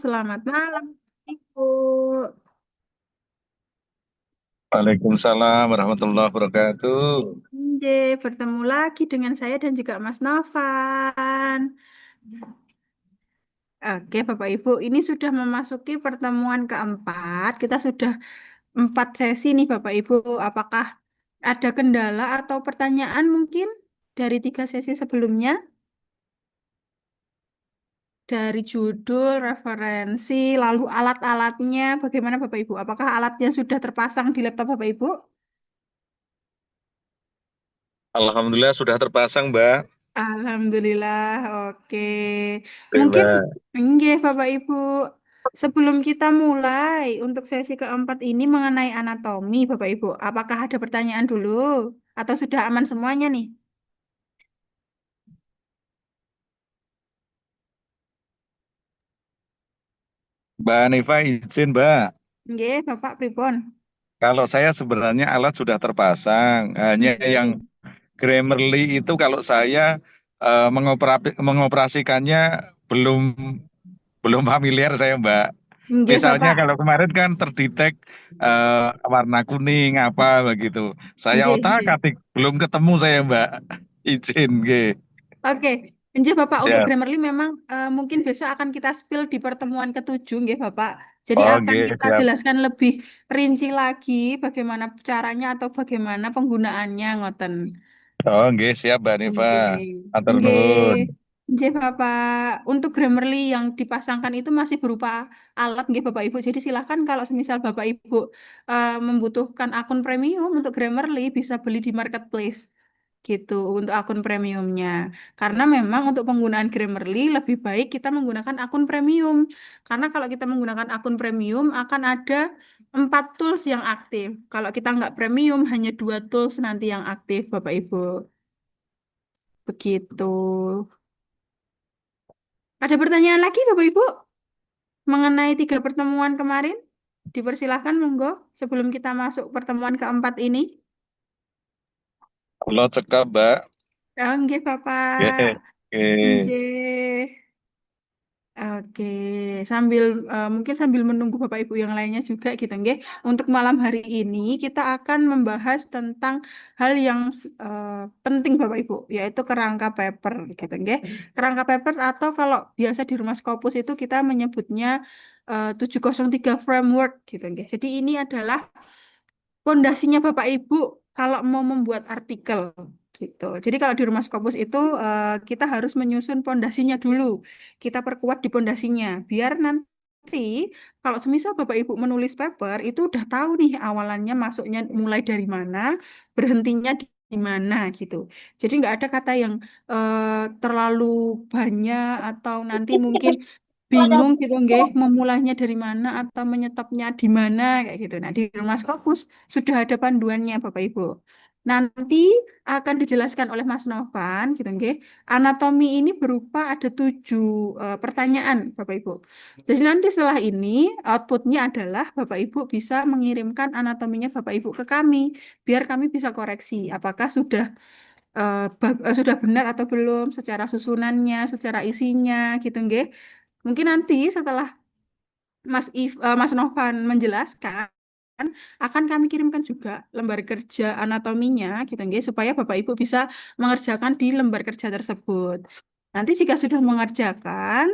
selamat malam, Ibu. Waalaikumsalam warahmatullahi wabarakatuh. Bertemu lagi dengan saya dan juga Mas Novan. Oke, Bapak Ibu, ini sudah memasuki pertemuan keempat. Kita sudah 4 sesi nih, Bapak Ibu. Apakah ada kendala atau pertanyaan mungkin dari 3 sesi sebelumnya? Dari judul, referensi, lalu alat-alatnya, bagaimana Bapak Ibu? Apakah alatnya sudah terpasang di laptop Bapak Ibu? Alhamdulillah sudah terpasang, Mbak. Alhamdulillah, oke. Oke, Mungkin, Mbak. enggak Bapak Ibu, sebelum kita mulai untuk sesi keempat ini mengenai anatomi, Bapak Ibu, apakah ada pertanyaan dulu? Atau sudah aman semuanya nih? Mbak Hanifa izin, Mbak. Enggak, Bapak Pripon? Kalau saya sebenarnya alat sudah terpasang, hanya yang Enggak, Grammarly itu kalau saya mengoperasikannya belum belum familiar saya, Mbak. enggak Misalnya Bapak, kalau kemarin kan terdetek warna kuning apa begitu. Saya enggak, enggak. otak-atik belum ketemu saya, Mbak. Izin, nggih. Oke, enggak Bapak, untuk Siap. Grammarly memang mungkin besok akan kita spill di pertemuan ke-7, enggak Bapak. Jadi Oh, akan nggih, kita siap. jelaskan lebih rinci lagi bagaimana caranya atau bagaimana penggunaannya, ngoten. Oh, nggih, siap, Mbak Hanifa. Nggih. Atur Nggih. nuwun. Nggih, Bapak. Untuk Grammarly yang dipasangkan itu masih berupa alat nggih Bapak Ibu. Jadi silahkan kalau semisal Bapak Ibu membutuhkan akun premium untuk Grammarly bisa beli di marketplace gitu untuk akun premiumnya. Karena memang untuk penggunaan Grammarly lebih baik kita menggunakan akun premium. Karena kalau kita menggunakan akun premium akan ada 4 tools yang aktif. Kalau kita nggak premium hanya 2 tools nanti yang aktif Bapak Ibu. Begitu. Ada pertanyaan lagi, Bapak Ibu, mengenai 3 pertemuan kemarin? Dipersilahkan, monggo, sebelum kita masuk pertemuan keempat ini. Kula cekap, Mbak. Oh, nggih, Nggih. Bapak. Nggih. Nggih. Oke, sambil mungkin sambil menunggu Bapak Ibu yang lainnya juga gitu, nggih. Untuk malam hari ini kita akan membahas tentang hal yang penting Bapak Ibu, yaitu kerangka paper gitu, nggih. Kerangka paper atau kalau biasa di Rumah Scopus itu kita menyebutnya 703 framework gitu, nggih. Jadi ini adalah pondasinya Bapak Ibu kalau mau membuat artikel gitu. Jadi kalau di Rumah Scopus itu kita harus menyusun pondasinya dulu. Kita perkuat di pondasinya biar nanti kalau semisal Bapak Ibu menulis paper itu udah tahu nih awalannya masuknya mulai dari mana, berhentinya di mana gitu. Jadi nggak ada kata yang terlalu banyak atau nanti mungkin bingung gitu nggih memulainya dari mana atau menyetopnya di mana kayak gitu. Nah, di Rumah Scopus sudah ada panduannya Bapak Ibu. Nanti akan dijelaskan oleh Mas Novan gitu nggih. Anatomi ini berupa ada 7 pertanyaan Bapak Ibu. Jadi nanti setelah ini outputnya adalah Bapak Ibu bisa mengirimkan anatominya Bapak Ibu ke kami biar kami bisa koreksi apakah sudah benar atau belum secara susunannya, secara isinya gitu nggih. Mungkin nanti setelah Mas Novan menjelaskan akan kami kirimkan juga lembar kerja anatominya gitu nggih supaya Bapak Ibu bisa mengerjakan di lembar kerja tersebut. Nanti jika sudah mengerjakan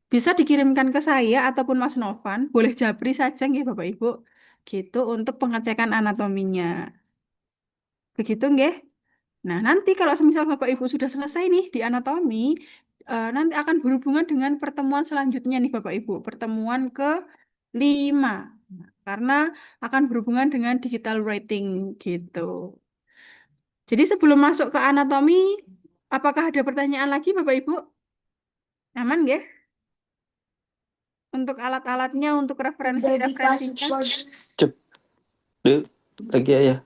bisa dikirimkan ke saya ataupun Mas Novan, boleh japri saja nggih Bapak Ibu. Gitu untuk pengecekan anatominya. Begitu nggih? Nah, nanti kalau semisal Bapak Ibu sudah selesai nih di anatomi, nanti akan berhubungan dengan pertemuan selanjutnya nih Bapak Ibu, pertemuan ke-5. Karena akan berhubungan dengan digital writing gitu. Jadi sebelum masuk ke anatomi, apakah ada pertanyaan lagi Bapak Ibu? Aman nggih? Untuk alat-alatnya, untuk referensi-referensinya? Cep, deh, lagi ya.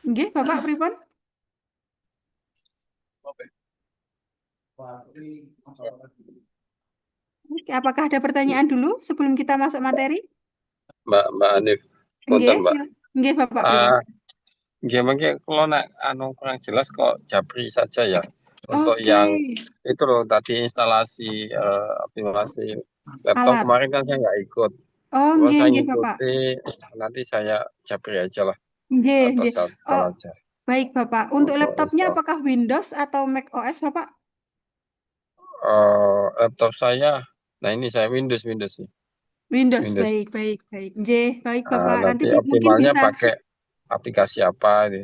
Nggih, Bapak pripun? Oke, apakah ada pertanyaan dulu sebelum kita masuk materi? Mbak Hanif, Nggih, punten Mbak. nggih Bapak pripun? Nggih mengke kula nek kurang jelas kok japri saja ya. Untuk Oke, yang itu loh tadi instalasi aplikasi laptop alat. kemarin kan saya nggak ikut. Oh, Kalau nggih, saya nggih, Bapak. ngikuti nanti saya japri aja lah Nggih, atau nggih. saya install Oh, aja baik, Bapak. Untuk untuk laptopnya install. apakah Windows atau Mac OS, Bapak? Laptop saya, nah ini saya Windows sih, Windows, Windows. baik, baik, baik. Nggih, baik, Bapak. Nanti Nanti mungkin optimalnya bisa. pakai aplikasi apa ini?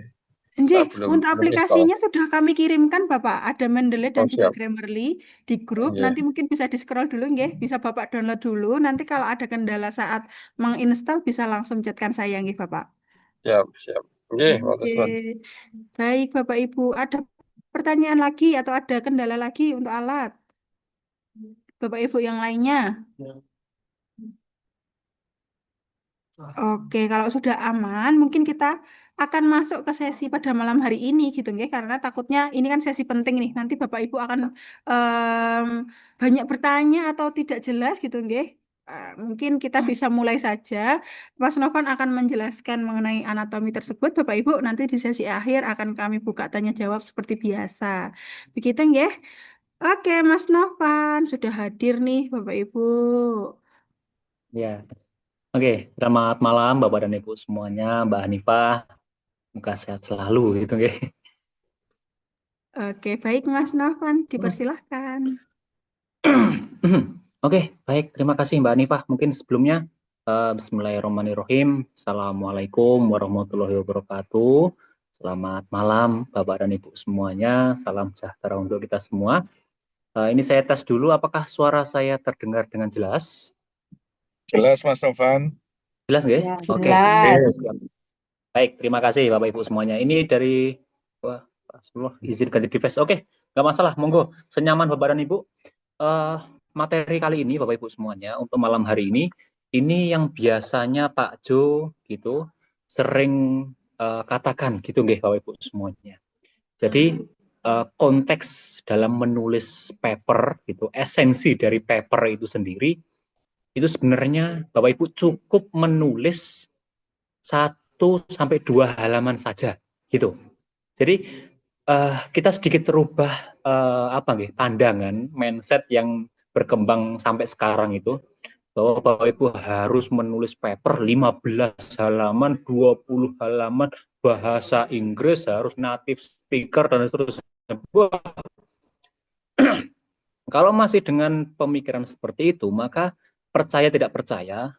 Nggih, Saya belum untuk belum install. aplikasinya sudah kami kirimkan, Bapak. Ada Mendeley dan Oh juga siap, Grammarly di grup. Oke, Nanti mungkin bisa di-scroll dulu, nggih. Bisa Bapak download dulu. Nanti kalau ada kendala saat menginstal, bisa langsung chatkan saya, nggih, Bapak. siap. Oke, Pak Oke, baik, Bapak Ibu. Ada pertanyaan lagi atau ada kendala lagi untuk alat? Bapak Ibu yang lainnya? Oke, kalau sudah aman, mungkin kita akan masuk ke sesi pada malam hari ini gitu, nggih. Karena takutnya ini kan sesi penting nih. Nanti Bapak Ibu akan em, banyak bertanya atau tidak jelas gitu, nggih. Mungkin kita bisa mulai saja. Mas Novan akan menjelaskan mengenai anatomi tersebut. Bapak Ibu nanti di sesi akhir akan kami buka tanya jawab seperti biasa. Begitu, nggih. Oke, Mas Novan sudah hadir nih, Bapak Ibu. Ya, oke. Selamat malam Bapak dan Ibu semuanya, Mbak Hanifah. Semoga sehat selalu gitu, oke. Oke, baik Mas Novan, dipersilahkan. Oke, baik. Terima kasih Mbak Hanifah. Mungkin sebelumnya, Bismillahirrahmanirrahim. Assalamualaikum warahmatullahi wabarakatuh. Selamat malam Bapak dan Ibu semuanya. Salam sejahtera untuk kita semua. Ini saya tes dulu, apakah suara saya terdengar dengan jelas? Jelas Mas Novan. Jelas nggak? Ya, Oke. jelas. Siap. Baik, terima kasih Bapak Ibu semuanya. Ini dari izin ganti device. Oke, nggak masalah, monggo. Senyaman Bapak dan Ibu. Materi kali ini Bapak Ibu semuanya untuk malam hari ini yang biasanya Pak Jo gitu sering katakan gitu nggih Bapak Ibu semuanya. Jadi konteks dalam menulis paper gitu, esensi dari paper itu sendiri itu sebenarnya Bapak Ibu cukup menulis 1-2 halaman saja gitu. Jadi kita sedikit rubah pandangan mindset yang berkembang sampai sekarang itu bahwa Bapak Ibu harus menulis paper 15 halaman, 20 halaman bahasa Inggris, harus native speaker dan seterusnya. Kalau masih dengan pemikiran seperti itu, maka percaya tidak percaya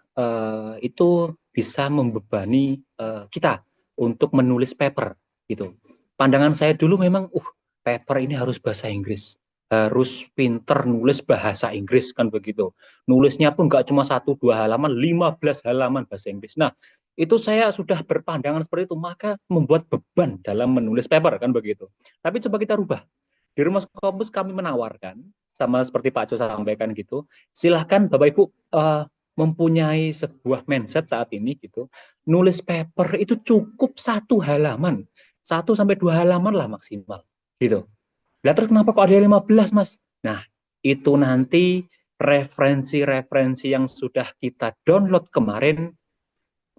itu bisa membebani kita untuk menulis paper gitu. Pandangan saya dulu memang paper ini harus bahasa Inggris, harus pinter nulis bahasa Inggris kan begitu. Nulisnya pun nggak cuma 1-2 halaman, 15 halaman bahasa Inggris. Nah, itu saya sudah berpandangan seperti itu, maka membuat beban dalam menulis paper kan begitu. Tapi coba kita rubah. Di Rumah Scopus kami menawarkan sama seperti Pak Jo sampaikan gitu, silahkan Bapak Ibu mempunyai sebuah mindset saat ini gitu, nulis paper itu cukup 1 halaman, 1-2 halaman lah maksimal gitu. Lah terus kenapa kok ada 15 Mas? Nah itu nanti referensi-referensi yang sudah kita download kemarin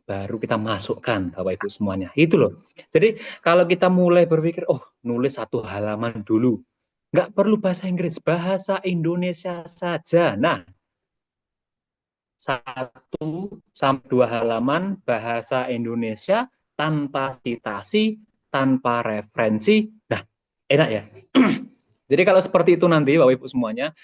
baru kita masukkan Bapak Ibu semuanya. Itu loh. Jadi kalau kita mulai berpikir, nulis 1 halaman dulu. Nggak perlu bahasa Inggris, bahasa Indonesia saja. Nah, 1-2 halaman bahasa Indonesia tanpa citasi, tanpa referensi. Nah, enak ya. Jadi kalau seperti itu nanti Bapak Ibu semuanya,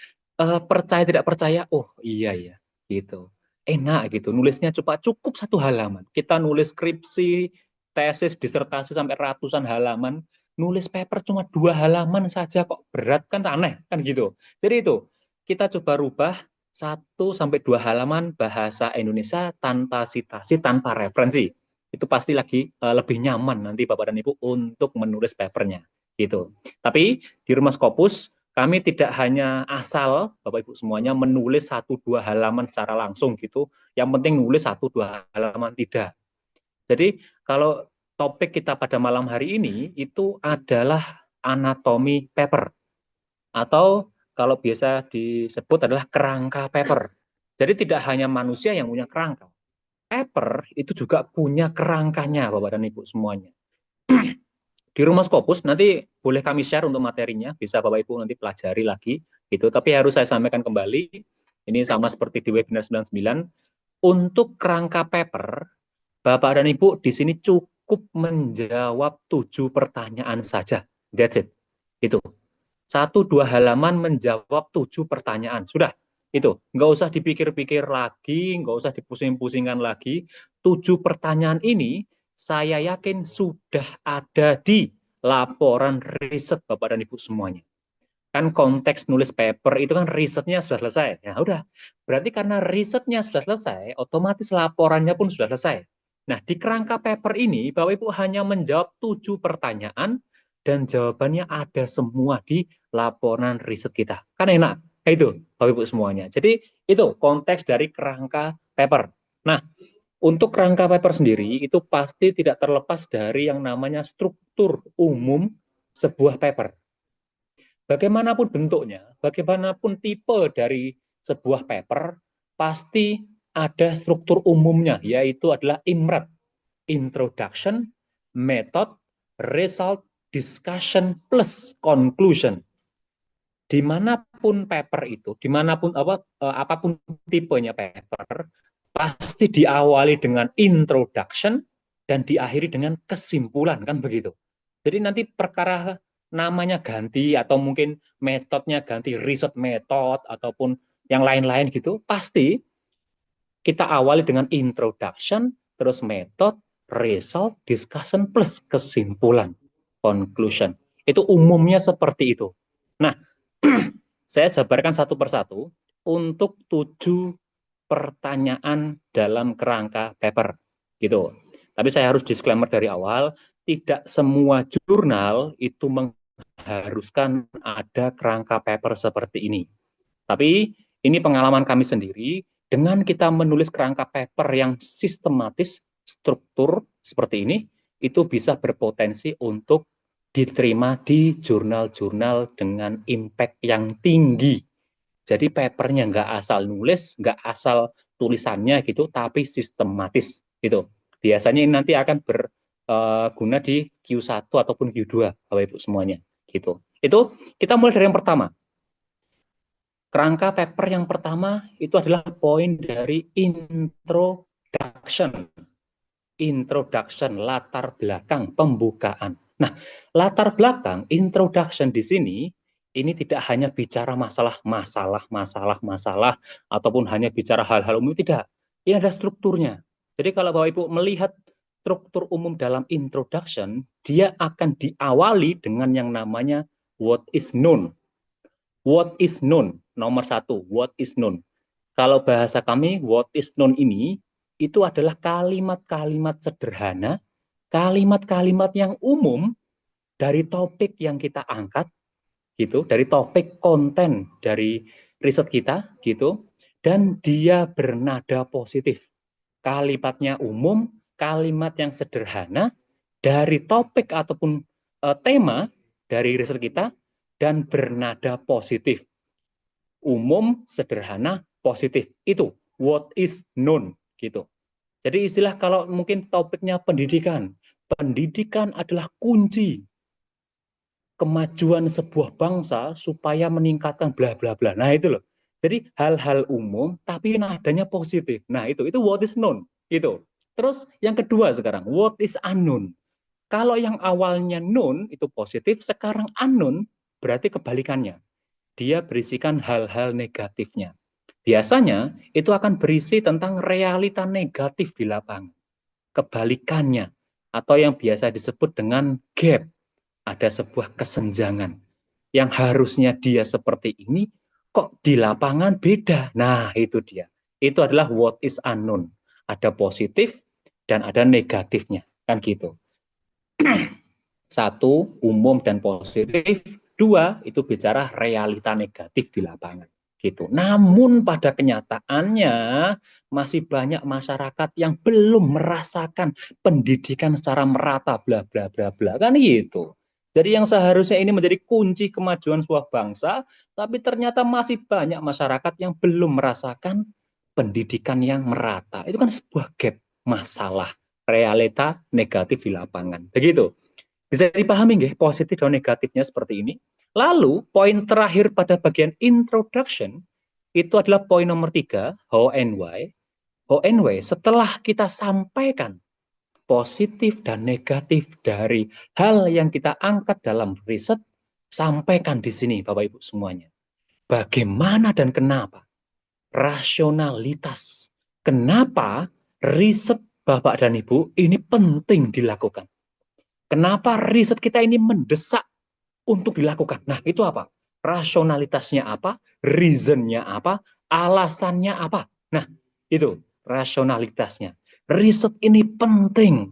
percaya tidak percaya, iya ya, gitu. Enak gitu, nulisnya cukup 1 halaman. Kita nulis skripsi, tesis, disertasi sampai ratusan halaman, nulis paper cuma 2 halaman saja kok berat kan aneh kan gitu. Jadi itu kita coba rubah 1-2 halaman bahasa Indonesia tanpa citasi, tanpa referensi. Itu pasti lagi lebih nyaman nanti Bapak dan Ibu untuk menulis papernya gitu. Tapi di Rumah Scopus kami tidak hanya asal Bapak Ibu semuanya menulis 1-2 halaman secara langsung gitu. Yang penting nulis 1-2 halaman, tidak. Jadi kalau topik kita pada malam hari ini itu adalah anatomi paper atau kalau biasa disebut adalah kerangka paper. Jadi tidak hanya manusia yang punya kerangka. Paper itu juga punya kerangkanya Bapak dan Ibu semuanya. Di rumah Scopus nanti boleh kami share untuk materinya, bisa Bapak Ibu nanti pelajari lagi gitu. Tapi harus saya sampaikan kembali, ini sama seperti di webinar 99, untuk kerangka paper, Bapak dan Ibu di sini cukup menjawab 7 pertanyaan saja. That's it. Itu. 1-2 halaman menjawab 7 pertanyaan. Sudah. Itu. Nggak usah dipikir-pikir lagi, nggak usah dipusing-pusingkan lagi. 7 pertanyaan ini saya yakin sudah ada di laporan riset Bapak dan Ibu semuanya. Kan konteks nulis paper itu kan risetnya sudah selesai. Ya udah, berarti karena risetnya sudah selesai, otomatis laporannya pun sudah selesai. Nah, di kerangka paper ini, Bapak Ibu hanya menjawab 7 pertanyaan, dan jawabannya ada semua di laporan riset kita. Kan enak, itu Bapak Ibu semuanya. Jadi, itu konteks dari kerangka paper. Nah, untuk kerangka paper sendiri, itu pasti tidak terlepas dari yang namanya struktur umum sebuah paper. Bagaimanapun bentuknya, bagaimanapun tipe dari sebuah paper, pasti ada struktur umumnya, yaitu adalah IMRAD, Introduction, Method, Result, Discussion, plus Conclusion. Dimanapun paper itu, dimanapun apapun tipenya paper, pasti diawali dengan introduction dan diakhiri dengan kesimpulan, kan begitu. Jadi nanti perkara namanya ganti atau mungkin metodenya ganti riset method ataupun yang lain-lain gitu, pasti kita awali dengan introduction, terus method, result, discussion, plus kesimpulan, conclusion. Itu umumnya seperti itu. Nah, saya jabarkan satu persatu untuk 7 pertanyaan dalam kerangka paper, gitu. Tapi saya harus disclaimer dari awal, tidak semua jurnal itu mengharuskan ada kerangka paper seperti ini. Tapi ini pengalaman kami sendiri, dengan kita menulis kerangka paper yang sistematis, struktur seperti ini, itu bisa berpotensi untuk diterima di jurnal-jurnal dengan impact yang tinggi. Jadi papernya nggak asal nulis, nggak asal tulisannya gitu, tapi sistematis gitu. Biasanya ini nanti akan berguna di Q1 ataupun Q2, Bapak Ibu semuanya gitu. Itu kita mulai dari yang pertama. Kerangka paper yang pertama itu adalah poin dari introduction. Introduction, latar belakang, pembukaan. Nah, latar belakang, introduction di sini, ini tidak hanya bicara masalah, ataupun hanya bicara hal-hal umum, tidak. Ini ada strukturnya. Jadi kalau Bapak Ibu melihat struktur umum dalam introduction, dia akan diawali dengan yang namanya what is known. What is known, nomor 1, what is known. Kalau bahasa kami, what is known ini, itu adalah kalimat-kalimat sederhana, kalimat-kalimat yang umum dari topik yang kita angkat, gitu, dari topik konten dari riset kita, gitu, dan dia bernada positif. Kalimatnya umum, kalimat yang sederhana, dari topik ataupun tema dari riset kita, dan bernada positif. Umum, sederhana, positif. Itu what is known, gitu. Jadi istilah kalau mungkin topiknya pendidikan. Pendidikan adalah kunci kemajuan sebuah bangsa supaya meningkatkan bla bla bla. Nah, itu loh. Jadi hal-hal umum tapi nadanya positif. Nah, itu what is known, gitu. Terus yang kedua sekarang, what is unknown. Kalau yang awalnya known itu positif, sekarang unknown berarti kebalikannya. Dia berisikan hal-hal negatifnya. Biasanya itu akan berisi tentang realita negatif di lapangan. Kebalikannya, atau yang biasa disebut dengan gap. Ada sebuah kesenjangan. Yang harusnya dia seperti ini, kok di lapangan beda. Nah, itu dia. Itu adalah what is unknown. Ada positif dan ada negatifnya. Kan gitu. 1, umum dan positif. 2, itu bicara realita negatif di lapangan. Gitu. Namun pada kenyataannya masih banyak masyarakat yang belum merasakan pendidikan secara merata, bla bla bla bla, kan gitu. Jadi yang seharusnya ini menjadi kunci kemajuan sebuah bangsa, tapi ternyata masih banyak masyarakat yang belum merasakan pendidikan yang merata. Itu kan sebuah gap, masalah realita negatif di lapangan. Begitu. Bisa dipahami nggih positif dan negatifnya seperti ini. Lalu poin terakhir pada bagian introduction itu adalah poin nomor 3, how and why. How and why setelah kita sampaikan positif dan negatif dari hal yang kita angkat dalam riset, sampaikan di sini Bapak Ibu semuanya. Bagaimana dan kenapa? Rasionalitas. Kenapa riset Bapak dan Ibu ini penting dilakukan? Kenapa riset kita ini mendesak untuk dilakukan? Nah, itu apa? Rasionalitasnya apa? Reasonnya apa? Alasannya apa? Nah, itu rasionalitasnya. Riset ini penting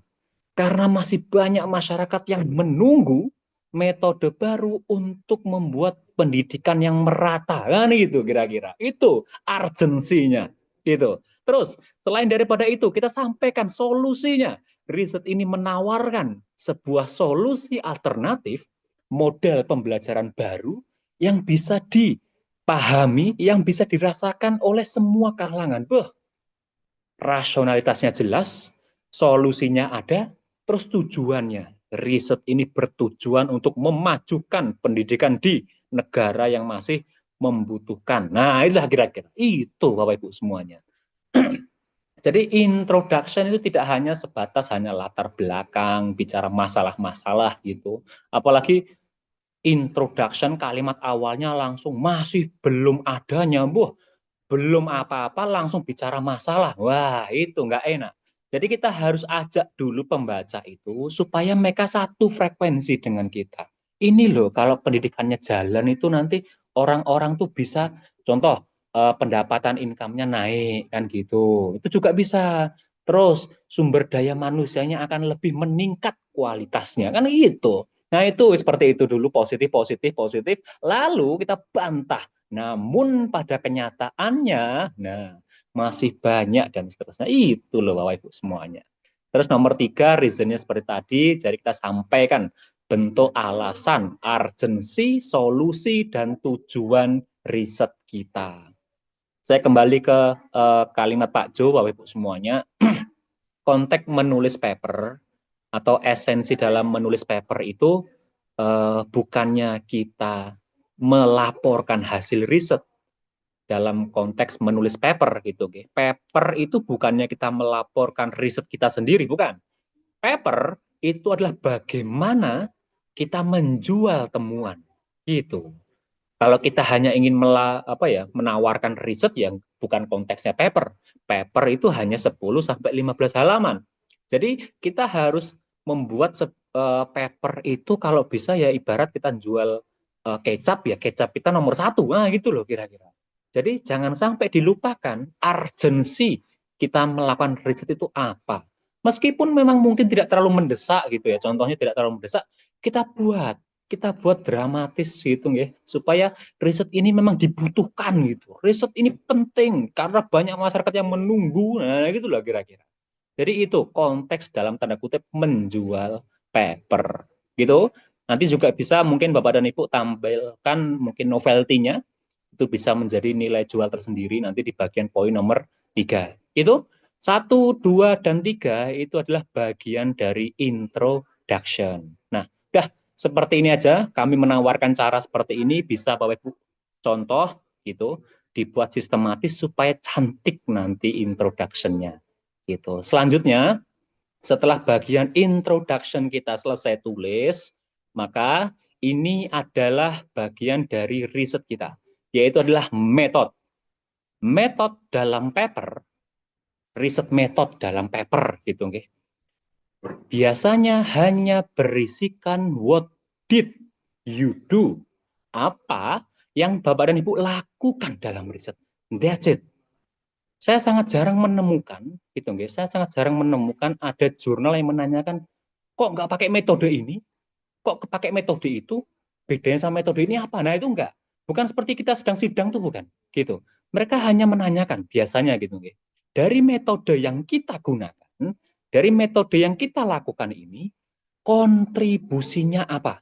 karena masih banyak masyarakat yang menunggu metode baru untuk membuat pendidikan yang merata. Kan itu kira-kira. Itu urgensinya. Gitu. Terus, selain daripada itu, kita sampaikan solusinya. Riset ini menawarkan sebuah solusi alternatif, model pembelajaran baru yang bisa dipahami, yang bisa dirasakan oleh semua kalangan. Rasionalitasnya jelas, solusinya ada, terus tujuannya. Riset ini bertujuan untuk memajukan pendidikan di negara yang masih membutuhkan. Nah, itulah kira-kira. Itu Bapak Ibu semuanya. Jadi introduction itu tidak hanya sebatas hanya latar belakang, bicara masalah-masalah gitu. Apalagi introduction kalimat awalnya langsung masih belum adanya, belum apa-apa langsung bicara masalah. Wah, itu nggak enak. Jadi kita harus ajak dulu pembaca itu supaya mereka satu frekuensi dengan kita. Ini loh, kalau pendidikannya jalan itu nanti orang-orang tuh bisa, contoh, pendapatan income-nya naik, kan gitu. Itu juga bisa. Terus sumber daya manusianya akan lebih meningkat kualitasnya, kan gitu. Nah itu seperti itu dulu, positif, positif, positif. Lalu kita bantah. Namun pada kenyataannya, nah masih banyak dan seterusnya. Itu loh Bapak Ibu semuanya. Terus nomor 3, reasonnya seperti tadi, jadi kita sampaikan bentuk alasan, urgensi, solusi, dan tujuan riset kita. Saya kembali ke kalimat Pak Jo, Bapak Ibu semuanya. Konteks menulis paper atau esensi dalam menulis paper itu bukannya kita melaporkan hasil riset dalam konteks menulis paper gitu. Paper itu bukannya kita melaporkan riset kita sendiri, bukan. Paper itu adalah bagaimana kita menjual temuan gitu. Kalau kita hanya ingin menawarkan riset yang bukan konteksnya paper. Paper itu hanya 10 sampai 15 halaman. Jadi kita harus membuat paper itu kalau bisa ya ibarat kita jual kecap ya, kecap kita nomor 1. Nah gitu loh kira-kira. Jadi jangan sampai dilupakan urgensi kita melakukan riset itu apa. Meskipun memang mungkin tidak terlalu mendesak gitu ya, contohnya tidak terlalu mendesak, kita buat dramatis gitu ya, supaya riset ini memang dibutuhkan gitu. Riset ini penting karena banyak masyarakat yang menunggu. Nah gitu loh kira-kira. Jadi itu konteks dalam tanda kutip menjual paper gitu. Nanti juga bisa mungkin Bapak dan Ibu tampilkan mungkin novelty-nya, itu bisa menjadi nilai jual tersendiri nanti di bagian poin nomor 3. Itu 1, 2, dan 3 itu adalah bagian dari introduction. Nah, udah seperti ini aja, kami menawarkan cara seperti ini, bisa Bapak Ibu contoh gitu, dibuat sistematis supaya cantik nanti introduction-nya. Gitu. Selanjutnya, setelah bagian introduction kita selesai tulis, maka ini adalah bagian dari riset kita, yaitu adalah metode. Metode dalam paper, riset metode dalam paper gitu nggih. Biasanya hanya berisikan what did you do. Apa yang Bapak dan Ibu lakukan dalam riset. That's it. Saya sangat jarang menemukan gitu nggih. Saya sangat jarang menemukan ada jurnal yang menanyakan kok nggak pakai metode ini? Kok pakai metode itu? Bedanya sama metode ini apa? Nah, itu enggak. Bukan seperti kita sedang sidang tuh bukan, gitu. Mereka hanya menanyakan biasanya gitu, nggih. Dari metode yang kita gunakan, dari metode yang kita lakukan ini, kontribusinya apa?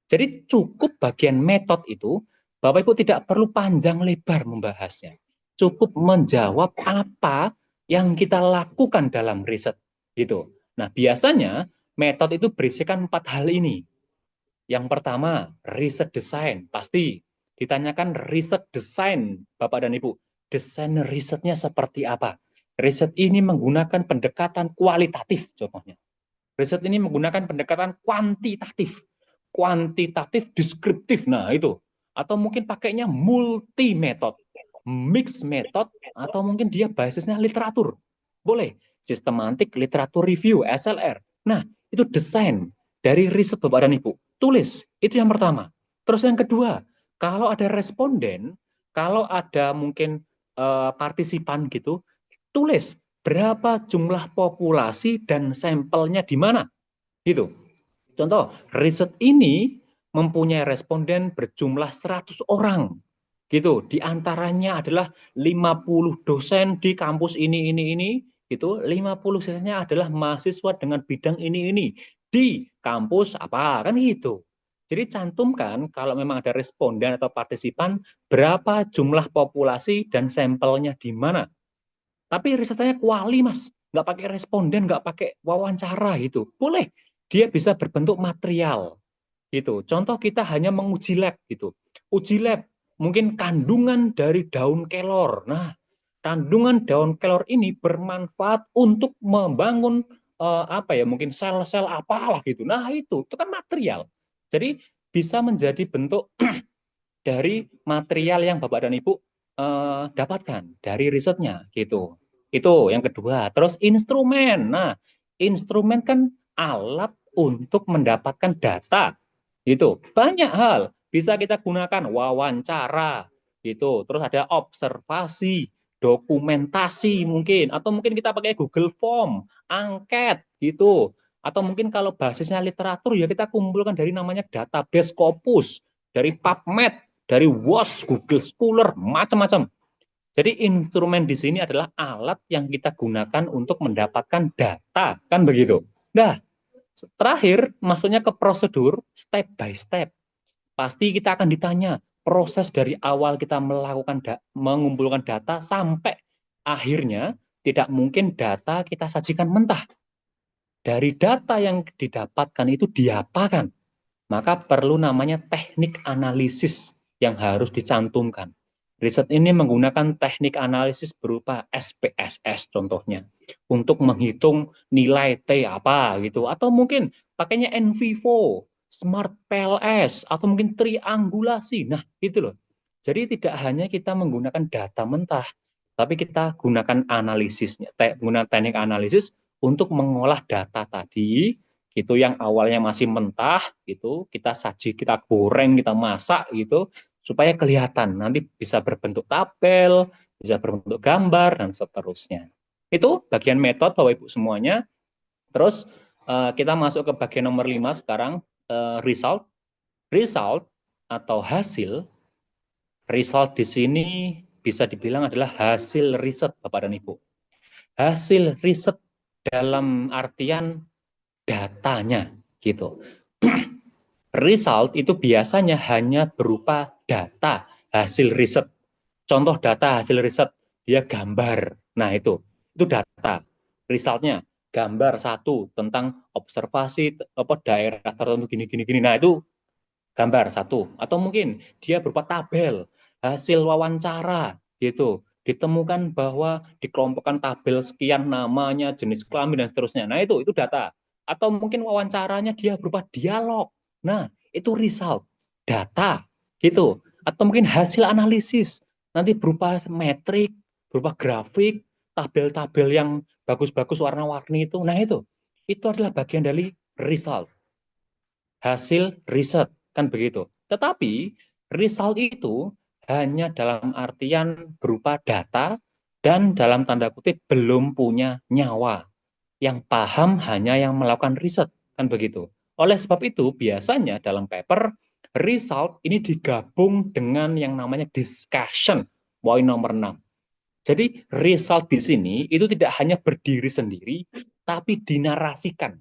Jadi cukup bagian metode itu, Bapak Ibu tidak perlu panjang lebar membahasnya. Cukup menjawab apa yang kita lakukan dalam riset, gitu. Nah, biasanya metode itu berisikan 4 hal ini. Yang pertama, riset desain. Pasti ditanyakan riset desain, Bapak dan Ibu. Desain risetnya seperti apa? Riset ini menggunakan pendekatan kualitatif, contohnya. Riset ini menggunakan pendekatan kuantitatif. Kuantitatif deskriptif. Nah, itu. Atau mungkin pakainya multi metode, mix method, atau mungkin dia basisnya literatur. Boleh. Sistematik literatur review, SLR. Nah, itu desain dari riset Bapak dan Ibu. Tulis. Itu yang pertama. Terus yang kedua, kalau ada responden, kalau ada mungkin partisipan gitu, tulis berapa jumlah populasi dan sampelnya di mana. Gitu. Contoh, riset ini mempunyai responden berjumlah 100 orang. Gitu. Di antaranya adalah 50 dosen di kampus ini, gitu. 50 sisanya adalah mahasiswa dengan bidang ini. Di kampus apa, kan gitu. Jadi cantumkan kalau memang ada responden atau partisipan, berapa jumlah populasi dan sampelnya di mana. Tapi risetnya kuali, Mas. Nggak pakai responden, nggak pakai wawancara gitu. Boleh. Dia bisa berbentuk material. Gitu. Contoh kita hanya menguji lab gitu. Uji lab mungkin kandungan dari daun kelor. Nah, kandungan daun kelor ini bermanfaat untuk membangun mungkin sel-sel apalah gitu. Nah, itu kan material. Jadi bisa menjadi bentuk dari material yang Bapak dan Ibu dapatkan dari risetnya gitu. Itu yang kedua. Terus instrumen. Nah, instrumen kan alat untuk mendapatkan data. Gitu. Banyak hal bisa kita gunakan, wawancara gitu. Terus ada observasi, dokumentasi mungkin, atau mungkin kita pakai Google Form, angket gitu. Atau mungkin kalau basisnya literatur ya kita kumpulkan dari namanya database Scopus, dari PubMed, dari WOS, Google Scholar, macam-macam. Jadi instrumen di sini adalah alat yang kita gunakan untuk mendapatkan data, kan begitu. Nah, terakhir masuknya ke prosedur step by step. Pasti kita akan ditanya proses dari awal kita melakukan mengumpulkan data sampai akhirnya tidak mungkin data kita sajikan mentah. Dari data yang didapatkan itu diapakan? Maka perlu namanya teknik analisis yang harus dicantumkan. Riset ini menggunakan teknik analisis berupa SPSS contohnya untuk menghitung nilai T apa gitu, atau mungkin pakainya NVivo, Smart PLS, atau mungkin triangulasi. Nah, itu loh. Jadi tidak hanya kita menggunakan data mentah, tapi kita gunakan analisisnya, menggunakan teknik analisis untuk mengolah data tadi gitu yang awalnya masih mentah gitu, kita goreng, kita masak gitu supaya kelihatan, nanti bisa berbentuk tabel, bisa berbentuk gambar dan seterusnya. Itu bagian metode Bapak Ibu semuanya. Terus kita masuk ke bagian nomor 5 sekarang, result. Result atau hasil. Result di sini bisa dibilang adalah hasil riset Bapak dan Ibu. Hasil riset dalam artian datanya gitu. Result itu biasanya hanya berupa data hasil riset. Contoh data hasil riset, dia gambar. Nah, itu data. Resultnya gambar satu tentang observasi daerah tertentu gini. Nah, itu gambar satu. Atau mungkin dia berupa tabel hasil wawancara gitu. Ditemukan bahwa dikelompokkan tabel sekian namanya, jenis kelamin dan seterusnya. Nah, itu data. Atau mungkin wawancaranya dia berupa dialog. Nah, itu result, data gitu. Atau mungkin hasil analisis nanti berupa metrik, berupa grafik, tabel-tabel yang bagus-bagus warna-warni itu. Nah, itu adalah bagian dari result. Hasil riset kan begitu. Tetapi result itu hanya dalam artian berupa data dan dalam tanda kutip belum punya nyawa. Yang paham hanya yang melakukan riset, kan begitu. Oleh sebab itu, biasanya dalam paper, result ini digabung dengan yang namanya discussion, poin nomor 6. Jadi result di sini itu tidak hanya berdiri sendiri, tapi dinarasikan,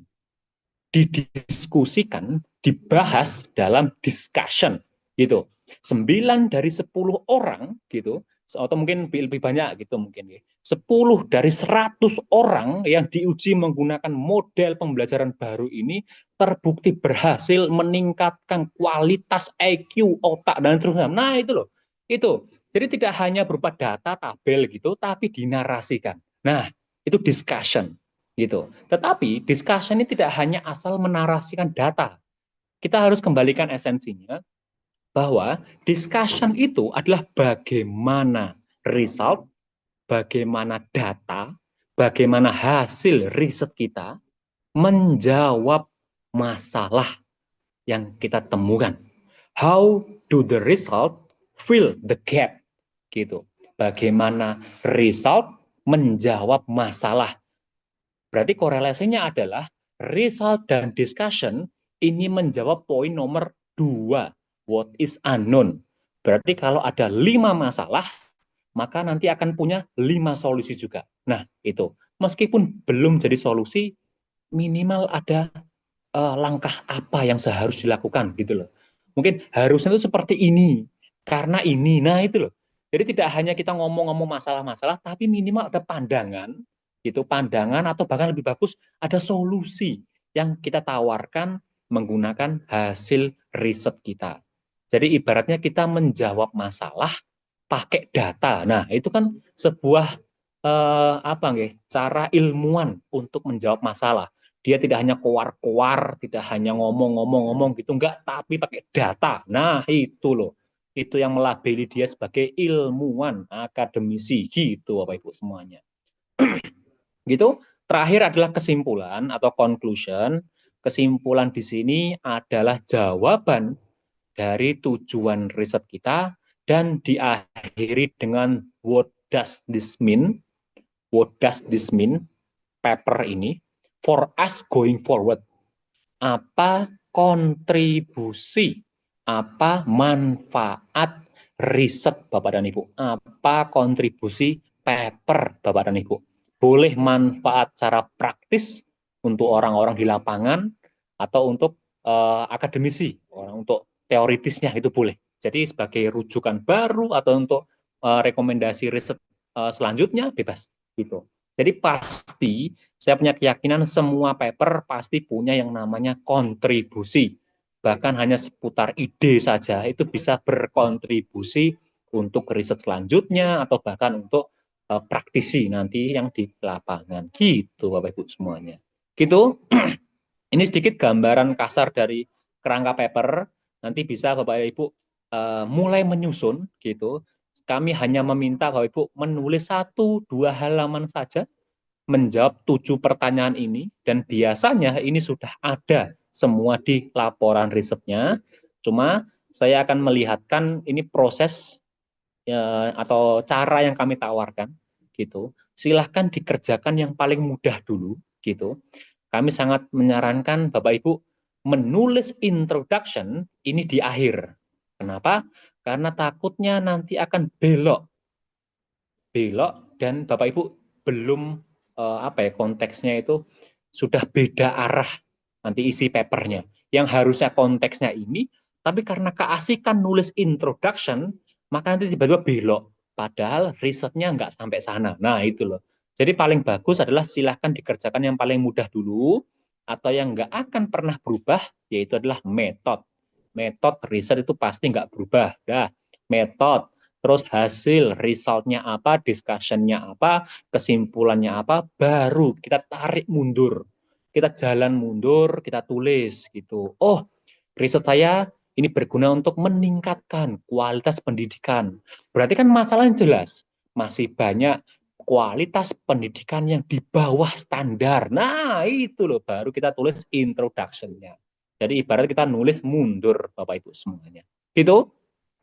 didiskusikan, dibahas dalam discussion gitu. 9 dari 10 orang gitu atau mungkin lebih banyak gitu mungkin ya. 10 dari 100 orang yang diuji menggunakan model pembelajaran baru ini terbukti berhasil meningkatkan kualitas IQ otak dan terusnya. Nah, itu loh. Itu. Jadi tidak hanya berupa data, tabel gitu, tapi dinarasikan. Nah, itu discussion gitu. Tetapi discussion ini tidak hanya asal menarasikan data. Kita harus kembalikan esensinya bahwa discussion itu adalah bagaimana result, bagaimana data, bagaimana hasil riset kita menjawab masalah yang kita temukan. How do the result fill the gap? Gitu. Bagaimana result menjawab masalah. Berarti korelasinya adalah result dan discussion ini menjawab poin nomor 2. What is unknown. Berarti kalau ada 5 masalah, maka nanti akan punya 5 solusi juga. Nah, itu. Meskipun belum jadi solusi, minimal ada langkah apa yang seharusnya dilakukan gitu loh. Mungkin harusnya itu seperti ini, karena ini. Nah, itu loh. Jadi tidak hanya kita ngomong-ngomong masalah-masalah, tapi minimal ada pandangan, gitu, pandangan atau bahkan lebih bagus ada solusi yang kita tawarkan menggunakan hasil riset kita. Jadi ibaratnya kita menjawab masalah pakai data. Nah, itu kan sebuah cara ilmuwan untuk menjawab masalah. Dia tidak hanya koar-koar, tidak hanya ngomong-ngomong gitu, enggak, tapi pakai data. Nah, itu loh. Itu yang melabeli dia sebagai ilmuwan, akademisi gitu Bapak Ibu semuanya. Gitu. Terakhir adalah kesimpulan atau conclusion. Kesimpulan di sini adalah jawaban dari tujuan riset kita dan diakhiri dengan what does this mean? What does this mean? Paper ini for us going forward. Apa kontribusi, apa manfaat riset Bapak dan Ibu? Apa kontribusi paper Bapak dan Ibu? Boleh manfaat secara praktis untuk orang-orang di lapangan atau untuk akademisi, orang untuk teoritisnya itu boleh. Jadi sebagai rujukan baru atau untuk rekomendasi riset selanjutnya bebas gitu. Jadi pasti saya punya keyakinan semua paper pasti punya yang namanya kontribusi. Bahkan hanya seputar ide saja itu bisa berkontribusi untuk riset selanjutnya atau bahkan untuk praktisi nanti yang di lapangan. Gitu Bapak Ibu semuanya. Gitu. Ini sedikit gambaran kasar dari kerangka paper. Nanti bisa Bapak Ibu mulai menyusun gitu. Kami hanya meminta Bapak Ibu menulis 1-2 halaman saja menjawab 7 pertanyaan ini, dan biasanya ini sudah ada semua di laporan risetnya. Cuma saya akan melihatkan ini proses atau cara yang kami tawarkan gitu. Silahkan dikerjakan yang paling mudah dulu gitu. Kami sangat menyarankan Bapak Ibu menulis introduction ini di akhir. Kenapa? Karena takutnya nanti akan belok dan Bapak Ibu belum konteksnya itu sudah beda arah nanti isi papernya. Yang harusnya konteksnya ini, tapi karena keasikan nulis introduction, maka nanti tiba-tiba belok. Padahal risetnya nggak sampai sana. Nah, itu loh. Jadi paling bagus adalah silahkan dikerjakan yang paling mudah dulu, atau yang nggak akan pernah berubah, yaitu adalah metode. Metode riset itu pasti nggak berubah. Dah, metode. Terus hasil, resultnya apa, discussion-nya apa, kesimpulannya apa, baru kita tarik mundur. Kita jalan mundur, kita tulis gitu. Oh, riset saya ini berguna untuk meningkatkan kualitas pendidikan. Berarti kan masalahnya jelas. Masih banyak kualitas pendidikan yang di bawah standar. Nah, itu loh baru kita tulis introduction-nya. Jadi ibarat kita nulis mundur Bapak Ibu semuanya. Itu.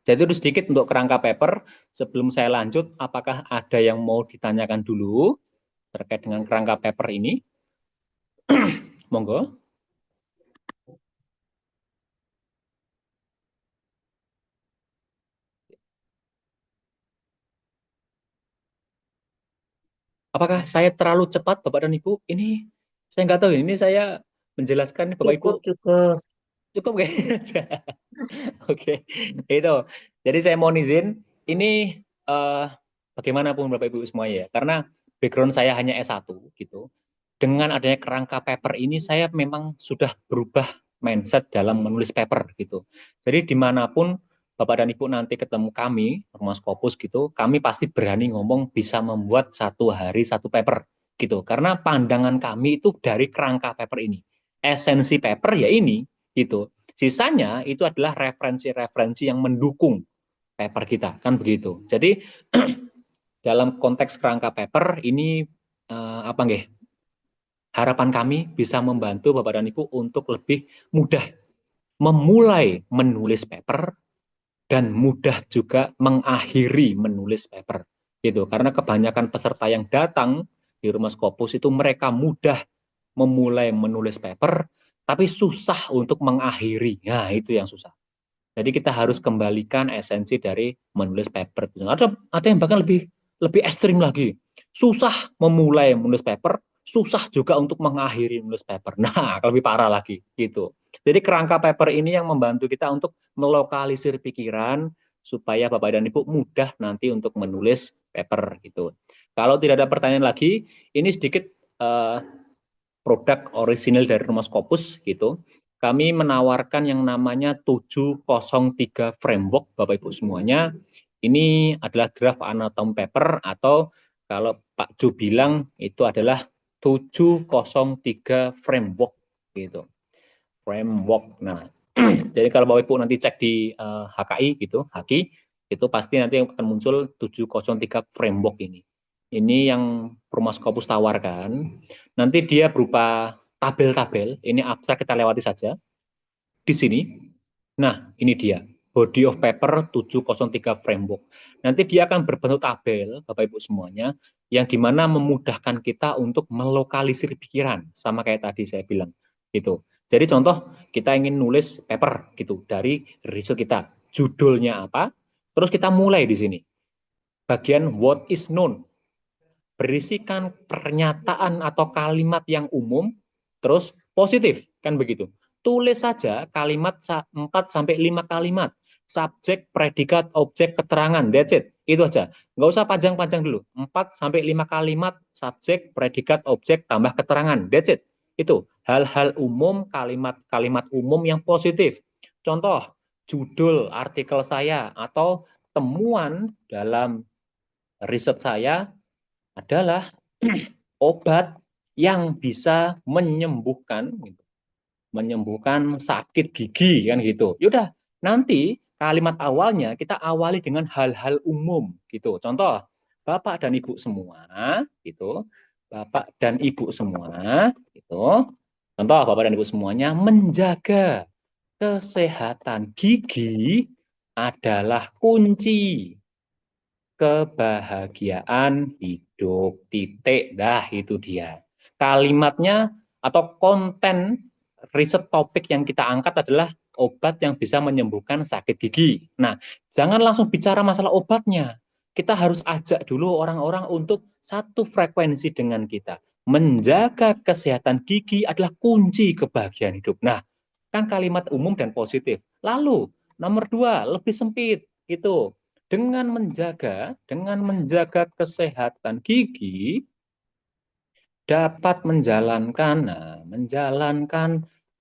Jadi itu sedikit untuk kerangka paper. Sebelum saya lanjut, apakah ada yang mau ditanyakan dulu terkait dengan kerangka paper ini? Monggo. Apakah saya terlalu cepat, Bapak dan Ibu? Ini saya nggak tahu. Ini saya menjelaskan, Bapak Ibu. Cukup kayaknya. Oke, itu. Jadi saya mohon izin. Ini bagaimanapun Bapak Ibu semuanya ya, karena background saya hanya S1 gitu. Dengan adanya kerangka paper ini saya memang sudah berubah mindset dalam menulis paper gitu. Jadi dimanapun Bapak dan Ibu nanti ketemu kami, Rumah Scopus gitu, kami pasti berani ngomong bisa membuat satu hari satu paper gitu. Karena pandangan kami itu dari kerangka paper ini. Esensi paper ya ini gitu. Sisanya itu adalah referensi-referensi yang mendukung paper kita, kan begitu. Jadi dalam konteks kerangka paper ini apa nggih? Harapan kami bisa membantu Bapak dan Ibu untuk lebih mudah memulai menulis paper dan mudah juga mengakhiri menulis paper. Gitu. Karena kebanyakan peserta yang datang di Rumah Scopus itu mereka mudah memulai menulis paper tapi susah untuk mengakhiri. Nah, itu yang susah. Jadi kita harus kembalikan esensi dari menulis paper. Ada yang bahkan lebih ekstrim lagi. Susah memulai menulis paper, susah juga untuk mengakhiri menulis paper. Nah, lebih parah lagi gitu. Jadi kerangka paper ini yang membantu kita untuk melokalisir pikiran supaya Bapak dan Ibu mudah nanti untuk menulis paper gitu. Kalau tidak ada pertanyaan lagi, ini sedikit produk orisinil dari Rumah Scopus gitu. Kami menawarkan yang namanya 703 framework Bapak Ibu semuanya. Ini adalah draft anatomy paper atau kalau Pak Ju bilang itu adalah 703 framework gitu. Framework. Nah, jadi kalau Bapak Ibu nanti cek di HKI gitu, HKI itu pasti nanti akan muncul 703 framework ini. Ini yang Rumah Scopus tawarkan. Nanti dia berupa tabel-tabel, ini abstrak kita lewati saja. Di sini, nah ini dia, body of paper 703 framework. Nanti dia akan berbentuk tabel, Bapak Ibu semuanya, yang dimana memudahkan kita untuk melokalisir pikiran, sama kayak tadi saya bilang. Gitu. Jadi contoh, kita ingin nulis paper gitu dari riset kita. Judulnya apa? Terus kita mulai di sini. Bagian what is known. Berisikan pernyataan atau kalimat yang umum, terus positif, kan begitu. Tulis saja kalimat 4-5 kalimat, subjek, predikat, objek, keterangan, that's it. Itu aja. Nggak usah panjang-panjang dulu. 4-5 kalimat, subjek, predikat, objek, tambah keterangan, that's it. Itu hal-hal umum, kalimat-kalimat umum yang positif. Contoh, judul artikel saya atau temuan dalam riset saya adalah obat yang bisa menyembuhkan sakit gigi kan gitu. Yaudah, nanti kalimat awalnya kita awali dengan hal-hal umum gitu. Contoh, Bapak dan Ibu semua gitu. Bapak dan Ibu semua gitu. Contoh, Bapak dan Ibu semuanya menjaga kesehatan gigi adalah kunci kebahagiaan hidup, titik, dah itu dia. Kalimatnya atau konten riset topik yang kita angkat adalah obat yang bisa menyembuhkan sakit gigi. Nah, jangan langsung bicara masalah obatnya. Kita harus ajak dulu orang-orang untuk satu frekuensi dengan kita. Menjaga kesehatan gigi adalah kunci kebahagiaan hidup. Nah, kan kalimat umum dan positif. Lalu, nomor 2, lebih sempit gitu. Dengan menjaga kesehatan gigi dapat menjalankan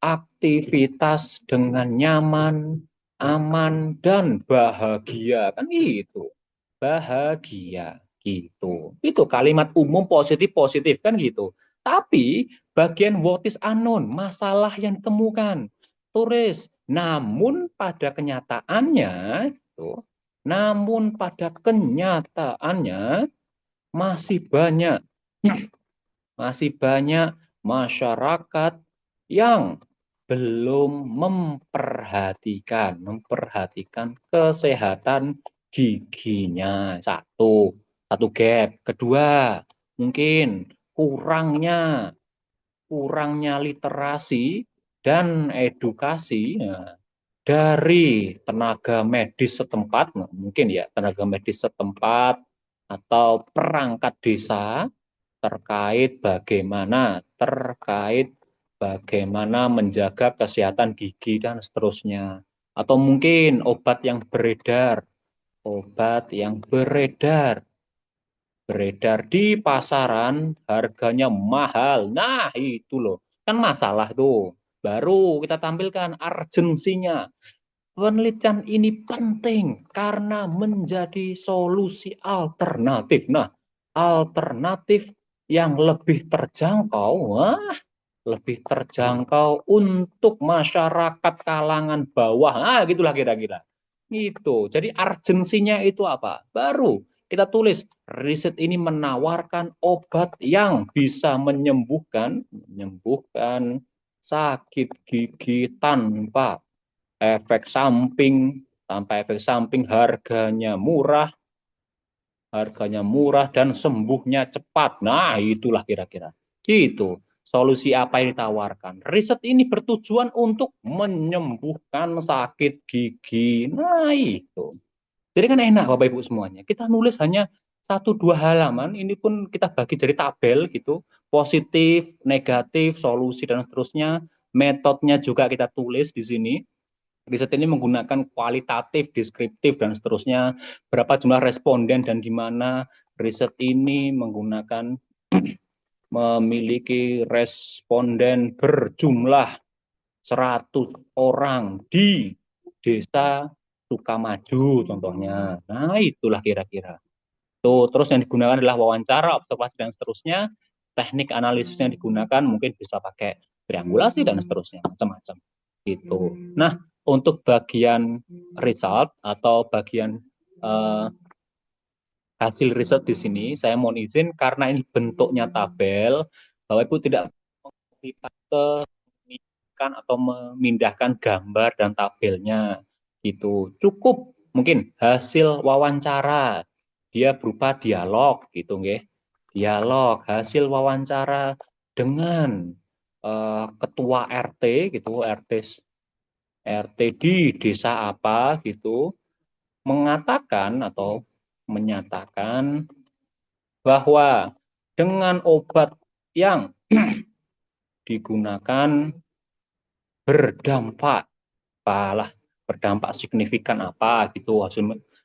aktivitas dengan nyaman, aman dan bahagia, kan gitu. Bahagia gitu. Itu kalimat umum positif kan gitu. Tapi bagian what is unknown, masalah yang ditemukan. Tulis, namun pada kenyataannya itu masih banyak masyarakat yang belum memperhatikan kesehatan giginya. Satu gap. Kedua, mungkin kurangnya literasi dan edukasi dari tenaga medis setempat, mungkin ya tenaga medis setempat atau perangkat desa terkait bagaimana menjaga kesehatan gigi dan seterusnya. Atau mungkin obat yang beredar Obat yang beredar di pasaran, harganya mahal. Nah, itu loh. Kan masalah tuh. Baru kita tampilkan urgensinya. Penelitian ini penting karena menjadi solusi alternatif. Nah, alternatif yang lebih terjangkau, lebih terjangkau untuk masyarakat kalangan bawah. Nah, gitulah kira-kira. Gitu. Jadi urgensinya itu apa? Baru kita tulis, riset ini menawarkan obat yang bisa menyembuhkan sakit gigi tanpa efek samping, harganya murah dan sembuhnya cepat. Nah, itulah kira-kira. Gitu. Solusi apa yang ditawarkan? Riset ini bertujuan untuk menyembuhkan sakit gigi. Nah, itu. Jadi kan enak Bapak Ibu semuanya. Kita nulis hanya 1-2 halaman, ini pun kita bagi jadi tabel gitu. Positif, negatif, solusi dan seterusnya. Metodenya juga kita tulis di sini. Riset ini menggunakan kualitatif, deskriptif, dan seterusnya. Berapa jumlah responden dan di mana riset ini menggunakan memiliki responden berjumlah 100 orang di desa Sukamaju contohnya. Nah, itulah kira-kira. Tuh, terus yang digunakan adalah wawancara, observasi, dan seterusnya. Teknik analisis yang digunakan mungkin bisa pakai triangulasi dan seterusnya, macam-macam. Gitu. Nah, untuk bagian result atau bagian hasil riset di sini, saya mohon izin karena ini bentuknya tabel, Bapak Ibu tidak memindahkan atau memindahkan gambar dan tabelnya. Gitu. Cukup mungkin hasil wawancara, dia berupa dialog gitu nggih. Dialog hasil wawancara dengan ketua RT gitu, RT di desa apa gitu, mengatakan atau menyatakan bahwa dengan obat yang digunakan berdampak signifikan apa gitu,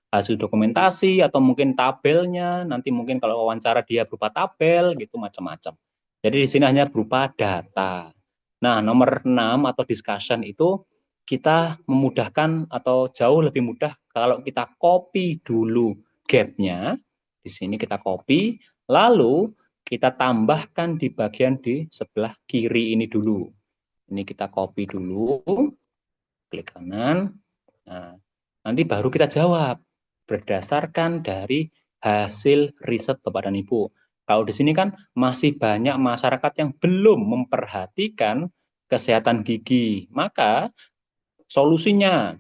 hasil dokumentasi atau mungkin tabelnya, nanti mungkin kalau wawancara dia berupa tabel gitu, macam-macam. Jadi di sini hanya berupa data. Nah, nomor 6 atau discussion itu kita memudahkan atau jauh lebih mudah kalau kita copy dulu gap-nya. Di sini kita copy, lalu kita tambahkan di bagian di sebelah kiri ini dulu. Ini kita copy dulu, klik kanan. Nah, nanti baru kita jawab berdasarkan dari hasil riset Bapak dan Ibu. Kalau di sini kan masih banyak masyarakat yang belum memperhatikan kesehatan gigi. Maka solusinya,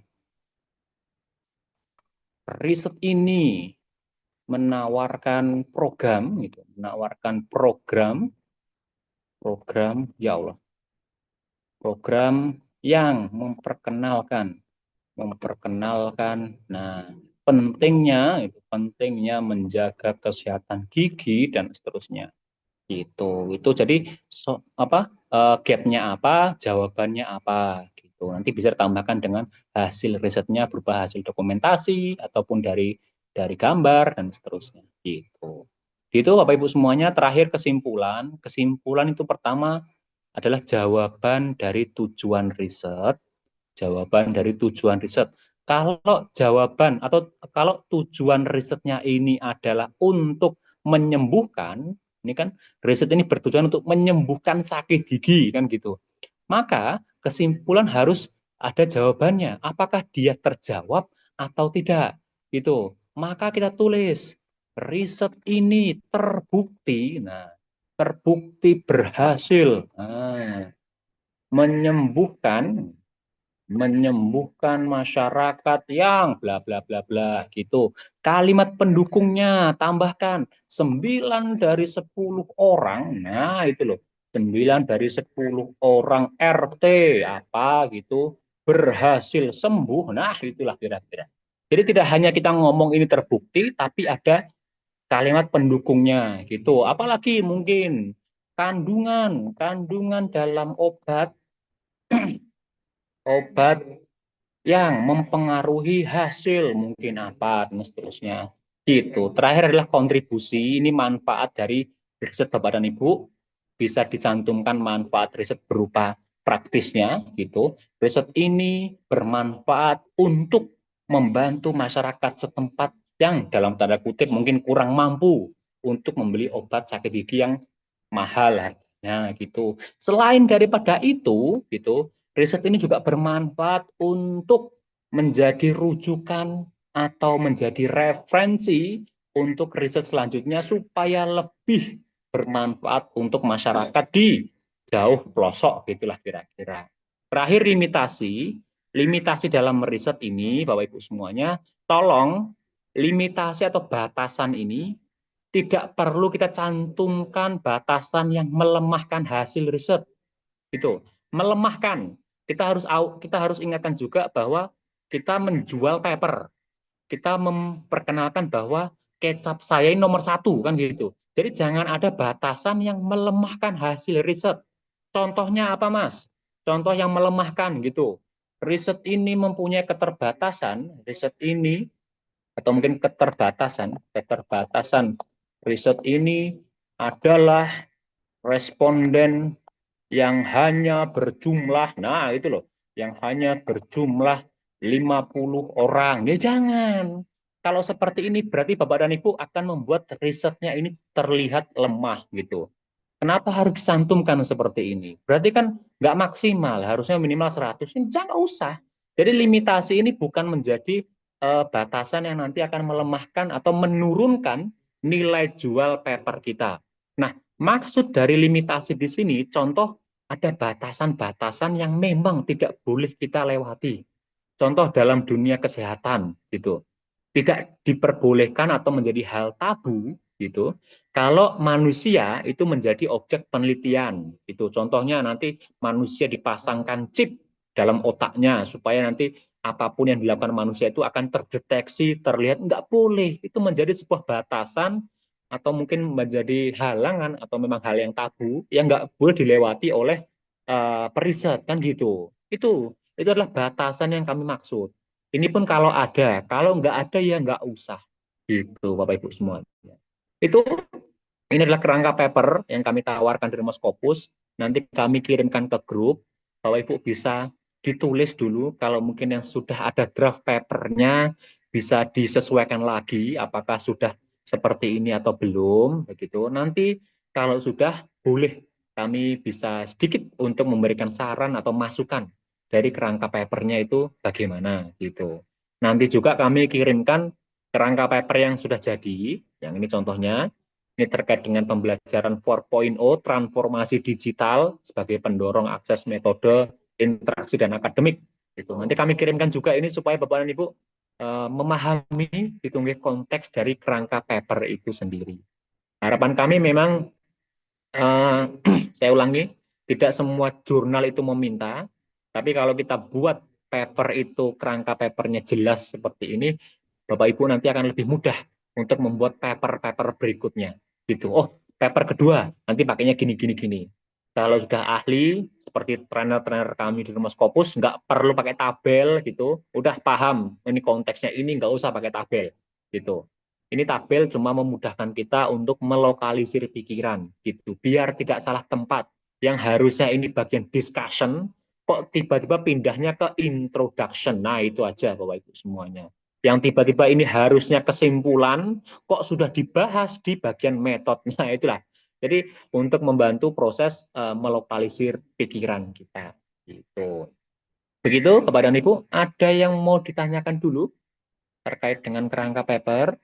riset ini menawarkan program, gitu, ya Allah, program yang memperkenalkan. Nah, pentingnya menjaga kesehatan gigi dan seterusnya. Itu jadi gapnya apa, jawabannya apa gitu. Nanti bisa ditambahkan dengan hasil risetnya berupa hasil dokumentasi ataupun dari gambar dan seterusnya gitu. Itu Bapak Ibu semuanya. Terakhir kesimpulan itu pertama adalah jawaban dari tujuan riset. Kalau tujuan risetnya ini adalah untuk menyembuhkan, ini kan riset ini bertujuan untuk menyembuhkan sakit gigi kan gitu. Maka kesimpulan harus ada jawabannya. Apakah dia terjawab atau tidak? Gitu. Maka kita tulis riset ini terbukti berhasil menyembuhkan masyarakat yang bla bla bla bla gitu. Kalimat pendukungnya tambahkan 9 dari 10 orang. Nah, itu loh. 9 dari 10 orang RT apa gitu berhasil sembuh. Nah, itulah kira-kira. Jadi tidak hanya kita ngomong ini terbukti, tapi ada kalimat pendukungnya gitu. Apalagi mungkin kandungan dalam obat yang mempengaruhi hasil mungkin apa dan seterusnya gitu. Terakhir adalah kontribusi, ini manfaat dari riset Bapak dan Ibu, bisa dicantumkan manfaat riset berupa praktisnya gitu. Riset ini bermanfaat untuk membantu masyarakat setempat yang dalam tanda kutip mungkin kurang mampu untuk membeli obat sakit gigi yang mahal harganya gitu. Selain daripada itu gitu, riset ini juga bermanfaat untuk menjadi rujukan atau menjadi referensi untuk riset selanjutnya supaya lebih bermanfaat untuk masyarakat di jauh pelosok gitulah kira-kira. Terakhir limitasi dalam riset ini Bapak Ibu semuanya, tolong limitasi atau batasan ini tidak perlu kita cantumkan batasan yang melemahkan hasil riset. Itu melemahkan. Kita harus ingatkan juga bahwa kita menjual paper. Kita memperkenalkan bahwa kecap saya ini nomor 1 kan gitu. Jadi jangan ada batasan yang melemahkan hasil riset. Contohnya apa Mas? Contoh yang melemahkan gitu. Riset ini mempunyai keterbatasan, riset ini atau mungkin keterbatasan riset ini adalah responden yang hanya berjumlah, nah itu loh, yang hanya berjumlah 50 orang. Ya jangan. Kalau seperti ini berarti Bapak dan Ibu akan membuat risetnya ini terlihat lemah gitu. Kenapa harus dicantumkan seperti ini? Berarti kan nggak maksimal, harusnya minimal 100. Jangan usah. Jadi limitasi ini bukan menjadi batasan yang nanti akan melemahkan atau menurunkan nilai jual paper kita. Nah, maksud dari limitasi di sini, contoh ada batasan-batasan yang memang tidak boleh kita lewati. Contoh dalam dunia kesehatan, gitu. Tidak diperbolehkan atau menjadi hal tabu, gitu. Kalau manusia itu menjadi objek penelitian, itu contohnya nanti manusia dipasangkan chip dalam otaknya supaya nanti apapun yang dilakukan manusia itu akan terdeteksi, terlihat, nggak boleh. Itu menjadi sebuah batasan atau mungkin menjadi halangan atau memang hal yang tabu yang nggak boleh dilewati oleh periset kan gitu. Itu adalah batasan yang kami maksud. Ini pun kalau ada, kalau nggak ada ya nggak usah gitu Bapak Ibu semua. Itu ini adalah kerangka paper yang kami tawarkan dari Scopus. Nanti kami kirimkan ke grup. Bapak Ibu bisa ditulis dulu. Kalau mungkin yang sudah ada draft papernya bisa disesuaikan lagi. Apakah sudah seperti ini atau belum? Begitu. Nanti kalau sudah boleh kami bisa sedikit untuk memberikan saran atau masukan dari kerangka papernya itu bagaimana gitu. Nanti juga kami kirimkan kerangka paper yang sudah jadi. Yang ini contohnya. Ini terkait dengan pembelajaran 4.0, transformasi digital sebagai pendorong akses metode, interaksi, dan akademik. Itu. Nanti kami kirimkan juga ini supaya Bapak dan Ibu memahami konteks dari kerangka paper itu sendiri. Harapan kami memang, saya ulangi, tidak semua jurnal itu meminta, tapi kalau kita buat paper itu, kerangka papernya jelas seperti ini, Bapak Ibu nanti akan lebih mudah untuk membuat paper-paper berikutnya. Gitu. Oh, paper kedua nanti pakainya gini. Kalau sudah ahli seperti trainer-trainer kami di Rumah Scopus, nggak perlu pakai tabel gitu, udah paham ini konteksnya ini, nggak usah pakai tabel gitu. Ini tabel cuma memudahkan kita untuk melokalisir pikiran gitu, biar tidak salah tempat. Yang harusnya ini bagian discussion, kok tiba-tiba pindahnya ke introduction. Nah itu aja Bapak Ibu semuanya. Yang tiba-tiba ini harusnya kesimpulan, kok sudah dibahas di bagian metode. Nah itulah. Jadi untuk membantu proses melokalisir pikiran kita. Gitu. Begitu Bapak dan Ibu, ada yang mau ditanyakan dulu terkait dengan kerangka paper?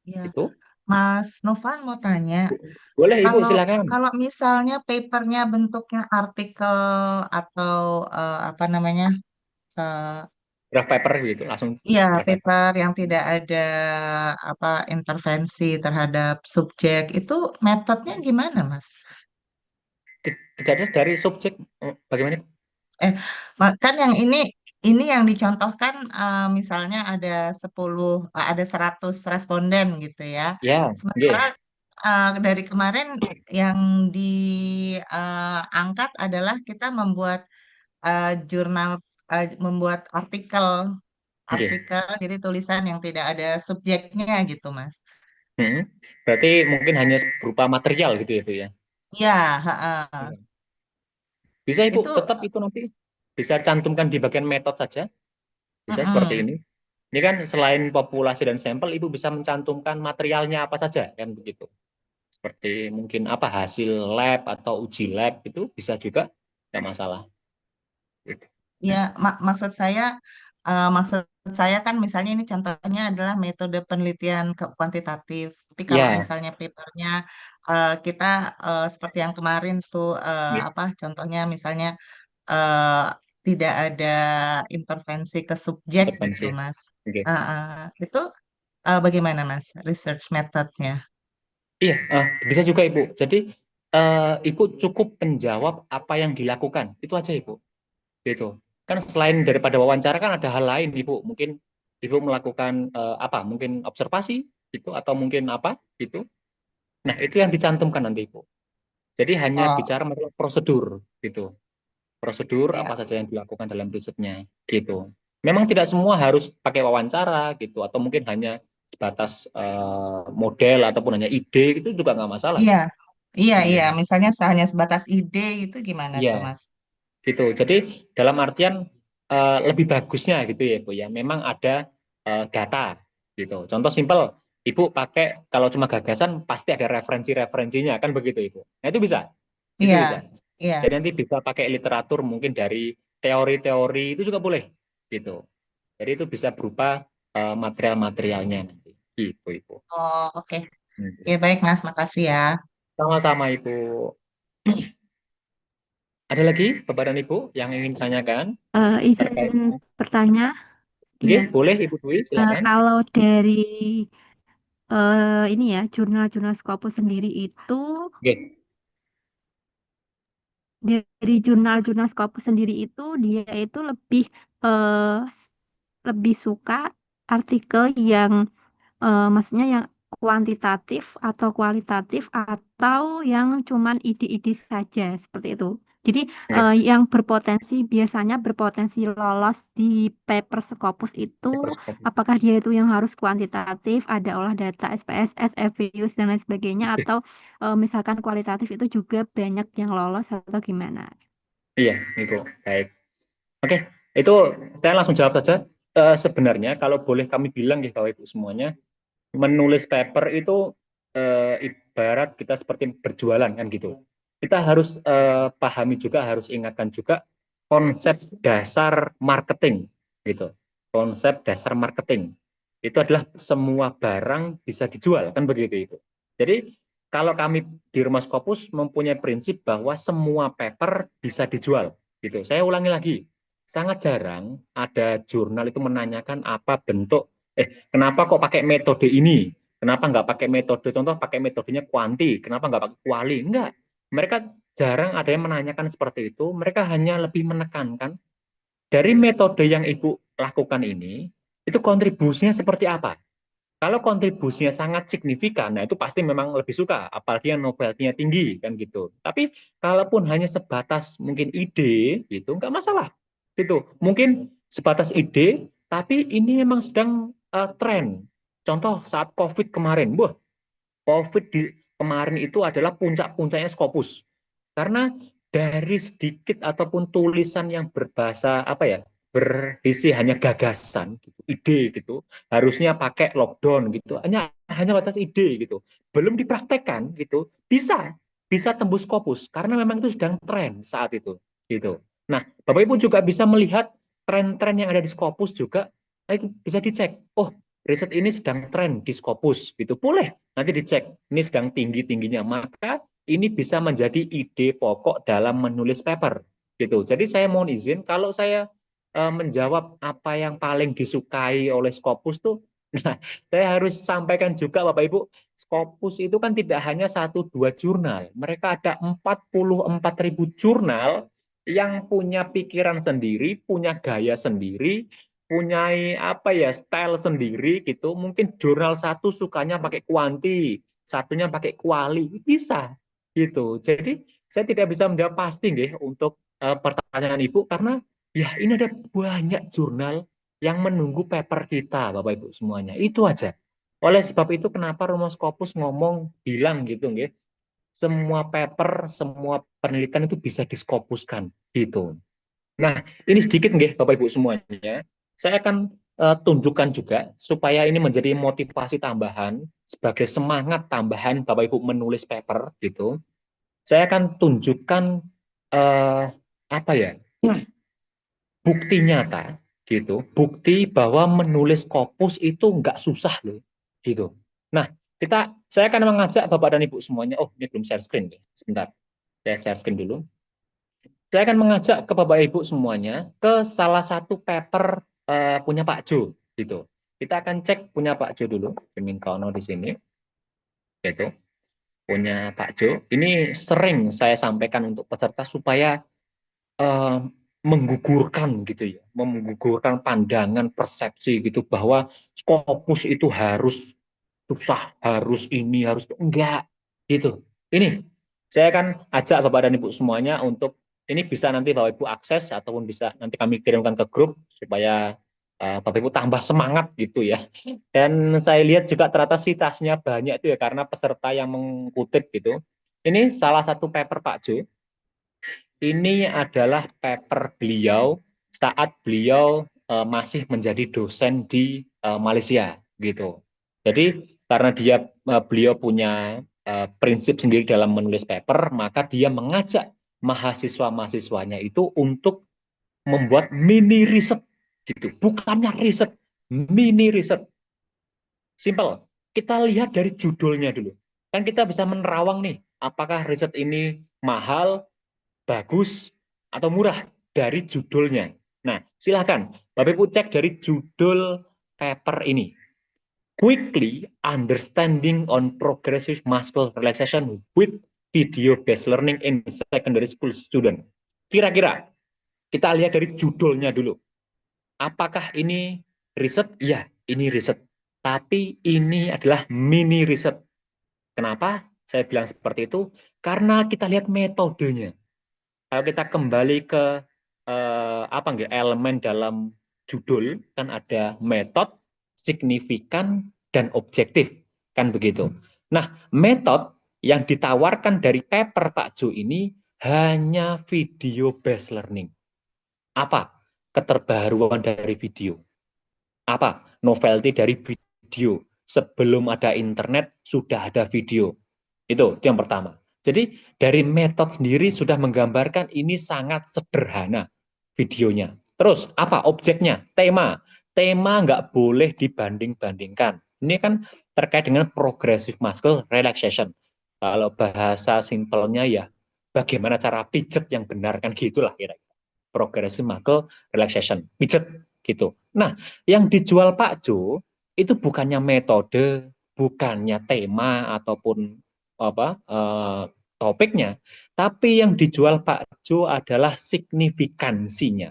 Ya, Itu Mas Novan mau tanya, boleh Ibu, kalau silakan. kalau misalnya papernya bentuknya artikel atau apa namanya, eh, Draft paper gitu, langsung ya draft paper. paper yang tidak ada apa intervensi terhadap subjek itu metodenya gimana, Mas? Tidak ada dari subjek, bagaimana? Kan yang ini yang dicontohkan misalnya ada 10 ada 100 responden gitu ya. Ya, Sementara yeah. Dari kemarin yang diangkat adalah kita membuat jurnal membuat artikel, Oke. jadi tulisan yang tidak ada subjeknya gitu, Mas. Berarti mungkin hanya berupa material gitu ya, Bu ya. Iya, heeh. Bisa Ibu, Itu, tetap itu nanti bisa cantumkan di bagian metode saja. Bisa seperti mm-mm. ini. Ini kan selain populasi dan sampel, Ibu bisa mencantumkan materialnya apa saja, kan begitu. Seperti mungkin apa hasil lab atau uji lab itu bisa juga, nggak masalah. Gitu. Ya, maksud saya kan misalnya ini contohnya adalah metode penelitian kuantitatif. Tapi kalau Ya, misalnya papernya kita seperti yang kemarin tuh ya, apa contohnya misalnya eh, tidak ada intervensi ke subjek gitu, intervensi. Mas. Oke. Itu bagaimana, Mas? Research methodnya? Iya, bisa juga Ibu. Jadi Ibu cukup menjawab apa yang dilakukan. Itu aja Ibu. Gitu. Kan selain daripada wawancara kan ada hal lain Ibu. Mungkin Ibu melakukan apa? Mungkin observasi gitu atau mungkin apa gitu. Nah, itu yang dicantumkan nanti Ibu. Jadi hanya Oh, bicara masalah prosedur gitu. Prosedur apa ya. saja yang dilakukan dalam risetnya gitu. Memang tidak semua harus pakai wawancara gitu atau mungkin hanya sebatas model ataupun hanya ide itu juga nggak masalah. Iya, iya, iya. Iya. Misalnya hanya sebatas ide itu gimana tuh, Iya, Mas? gitu. Jadi dalam artian lebih bagusnya gitu ya, Bu ya. Memang ada data gitu. Contoh simpel, Ibu pakai kalau cuma gagasan pasti ada referensi-referensinya kan begitu, Ibu. Nah, itu bisa. Itu Iya, bisa. iya. Jadi nanti bisa pakai literatur mungkin dari teori-teori itu juga boleh gitu. Jadi itu bisa berupa material-materialnya nanti. Gitu, Ibu. Oh, oke. Hmm. Ya, baik, Mas. Makasih ya. Sama-sama, Ibu. Ada lagi Bapak dan Ibu yang ingin tanyakan terkait? Izin bertanya, Oke, ya. boleh Ibu Dwi, silakan. Kalau dari ini ya, jurnal-jurnal Scopus sendiri itu, Oke, dari jurnal-jurnal Scopus sendiri itu dia itu eh, lebih suka artikel yang maksudnya yang kuantitatif atau kualitatif atau yang cuman ide-ide saja seperti itu. Jadi oke. yang biasanya berpotensi lolos di paper Scopus itu, apakah dia itu yang harus kuantitatif, ada olah data, SPSS, FVUs dan lain sebagainya, atau misalkan kualitatif itu juga banyak yang lolos atau gimana? Iya, Ibu. Baik. Oke, itu saya langsung jawab saja. Sebenarnya kalau boleh kami bilang ya Bapak Ibu semuanya, menulis paper itu ibarat kita seperti berjualan kan gitu. Kita harus pahami juga, harus ingatkan juga konsep dasar marketing gitu. Konsep dasar marketing itu adalah semua barang bisa dijual kan begitu itu. Jadi kalau kami di Rumah Scopus mempunyai prinsip bahwa semua paper bisa dijual gitu. Saya ulangi lagi, sangat jarang ada jurnal itu menanyakan apa bentuk kenapa kok pakai metode ini? Kenapa nggak pakai metode, contoh pakai metodenya kuanti, kenapa nggak pakai kuali? Enggak. Mereka jarang ada yang menanyakan seperti itu, mereka hanya lebih menekankan dari metode yang Ibu lakukan ini, itu kontribusinya seperti apa? Kalau kontribusinya sangat signifikan, nah itu pasti memang lebih suka, apalagi yang novelty-nya tinggi, kan gitu. Tapi kalaupun hanya sebatas mungkin ide, itu nggak masalah. Gitu. Mungkin sebatas ide, tapi ini memang sedang tren. Contoh saat COVID kemarin, COVID kemarin itu adalah puncak-puncaknya Scopus. Karena dari sedikit ataupun tulisan yang berbahasa apa ya, berisi hanya gagasan, gitu, ide gitu, harusnya pakai lockdown gitu, hanya batas ide gitu, belum dipraktekkan gitu, bisa tembus Scopus karena memang itu sedang tren saat itu gitu. Nah, Bapak Ibu juga bisa melihat tren-tren yang ada di Scopus juga, bisa dicek. Oh, riset ini sedang tren di Scopus gitu, boleh nanti dicek ini sedang tinggi-tingginya, maka ini bisa menjadi ide pokok dalam menulis paper gitu. Jadi saya mohon izin kalau saya menjawab apa yang paling disukai oleh Scopus tuh, nah, saya harus sampaikan juga Bapak Ibu, Scopus itu kan tidak hanya 1-2 jurnal, mereka ada 44.000 jurnal yang punya pikiran sendiri, punya gaya sendiri, punya apa ya style sendiri gitu. Mungkin jurnal satu sukanya pakai kuanti, satunya pakai kuali, bisa gitu. Jadi saya tidak bisa menjawab pasti nggih untuk pertanyaan Ibu karena Ya, ini ada banyak jurnal yang menunggu paper kita, Bapak Ibu semuanya. Itu aja. Oleh sebab itu kenapa Romo Scopus bilang gitu, nggih. Semua paper, semua penelitian itu bisa diskopuskan gitu. Nah, ini sedikit nggih Bapak Ibu semuanya. Saya akan tunjukkan juga supaya ini menjadi motivasi tambahan sebagai semangat tambahan Bapak Ibu menulis paper gitu. Saya akan tunjukkan apa ya? Bukti nyata gitu, bukti bahwa menulis Scopus itu nggak susah loh gitu. Nah, saya akan mengajak Bapak dan Ibu semuanya. Oh, ini belum share screen nih. Sebentar, saya share screen dulu. Saya akan mengajak ke Bapak Ibu semuanya ke salah satu paper punya Pak Jo gitu. Kita akan cek punya Pak Jo dulu. Min Kono di sini. Gitu. Punya Pak Jo. Ini sering saya sampaikan untuk peserta supaya eh, menggugurkan gitu ya, menggugurkan pandangan persepsi gitu bahwa Scopus itu harus susah, harus ini, harus itu. Enggak gitu. Ini saya akan ajak Bapak dan Ibu semuanya untuk ini bisa nanti Bapak Ibu akses ataupun bisa nanti kami kirimkan ke grup supaya Bapak Ibu tambah semangat gitu ya. Dan saya lihat juga ternyata sitasnya banyak itu ya karena peserta yang mengutip gitu. Ini salah satu paper Pak Jo. Ini adalah paper beliau saat beliau masih menjadi dosen di Malaysia gitu. Jadi karena beliau punya prinsip sendiri dalam menulis paper, maka dia mengajak mahasiswa-mahasiswanya itu untuk membuat mini riset gitu. Bukannya riset, mini riset. Simple. Kita lihat dari judulnya dulu. Kan kita bisa menerawang nih, apakah riset ini mahal, bagus, atau murah dari judulnya. Nah, silahkan Bapak Ibu cek dari judul paper ini. Quickly Understanding on Progressive Muscle Relaxation with Video-Based Learning in Secondary School Student. Kira-kira kita lihat dari judulnya dulu. Apakah ini riset? Ya, ini riset. Tapi ini adalah mini riset. Kenapa saya bilang seperti itu? Karena kita lihat metodenya. Kalau kita kembali ke elemen dalam judul kan ada metode, signifikan, dan objektif kan begitu. Nah, metode yang ditawarkan dari paper Pak Jo ini hanya video based learning. Apa keterbaruan dari video? Apa novelty dari video? Sebelum ada internet sudah ada video. Itu yang pertama. Jadi dari metode sendiri sudah menggambarkan ini sangat sederhana videonya. Terus apa objeknya? Tema. Tema nggak boleh dibanding-bandingkan. Ini kan terkait dengan progressive muscle relaxation. Kalau bahasa simpelnya ya bagaimana cara pijet yang benar kan gitulah kira-kira. Progressive muscle relaxation. Pijet gitu. Nah, yang dijual Pak Jo itu bukannya metode, bukannya tema ataupun topiknya, tapi yang dijual Pak Jo adalah signifikansinya.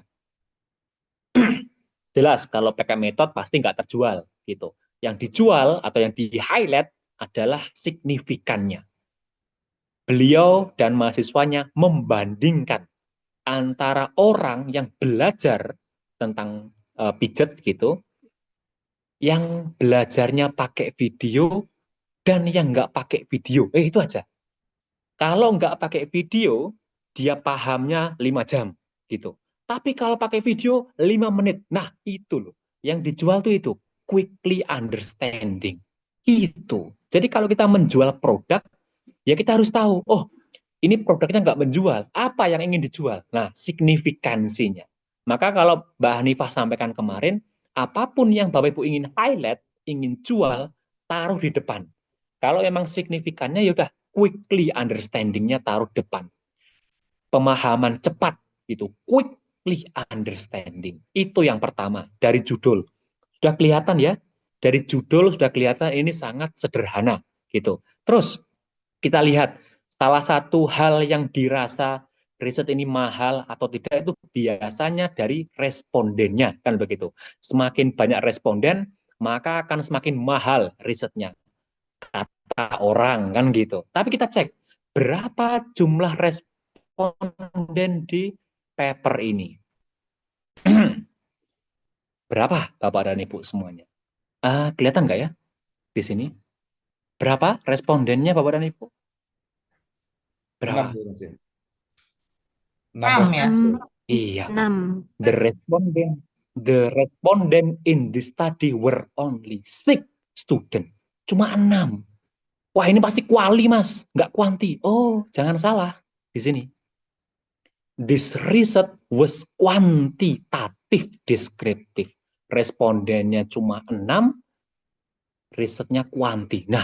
Jelas kalau pakai metode pasti nggak terjual gitu. Yang dijual atau yang di highlight adalah signifikannya. Beliau dan mahasiswanya membandingkan antara orang yang belajar tentang pijet gitu, yang belajarnya pakai video dan yang nggak pakai video. Itu aja. Kalau nggak pakai video, dia pahamnya 5 jam gitu. Tapi kalau pakai video 5 menit. Nah, itu loh. Yang dijual tuh itu quickly understanding. Itu. Jadi kalau kita menjual produk, ya kita harus tahu, oh, ini produknya nggak menjual. Apa yang ingin dijual? Nah, signifikansinya. Maka kalau Mbak Hanifah sampaikan kemarin, apapun yang Bapak Ibu ingin highlight, ingin jual, taruh di depan. Kalau emang signifikannya, ya udah quickly understanding-nya taruh depan. Pemahaman cepat gitu, quickly understanding. Itu yang pertama dari judul. Sudah kelihatan ya, dari judul sudah kelihatan ini sangat sederhana gitu. Terus kita lihat salah satu hal yang dirasa riset ini mahal atau tidak itu biasanya dari respondennya kan begitu. Semakin banyak responden, maka akan semakin mahal risetnya. Kata orang kan gitu. Tapi kita cek berapa jumlah responden di paper ini. Berapa Bapak dan Ibu semuanya? Kelihatan nggak ya di sini? Berapa respondennya Bapak dan Ibu? 6 Berapa? Bu Mas ya. 6 6 ya. Iya, Pak. 6. The respondent in this study were only 6 student. Cuma 6. Wah, ini pasti kuali, Mas, nggak kuanti. Oh, jangan salah di sini. This research was quantitative descriptive. Respondennya cuma 6, risetnya kuanti. Nah,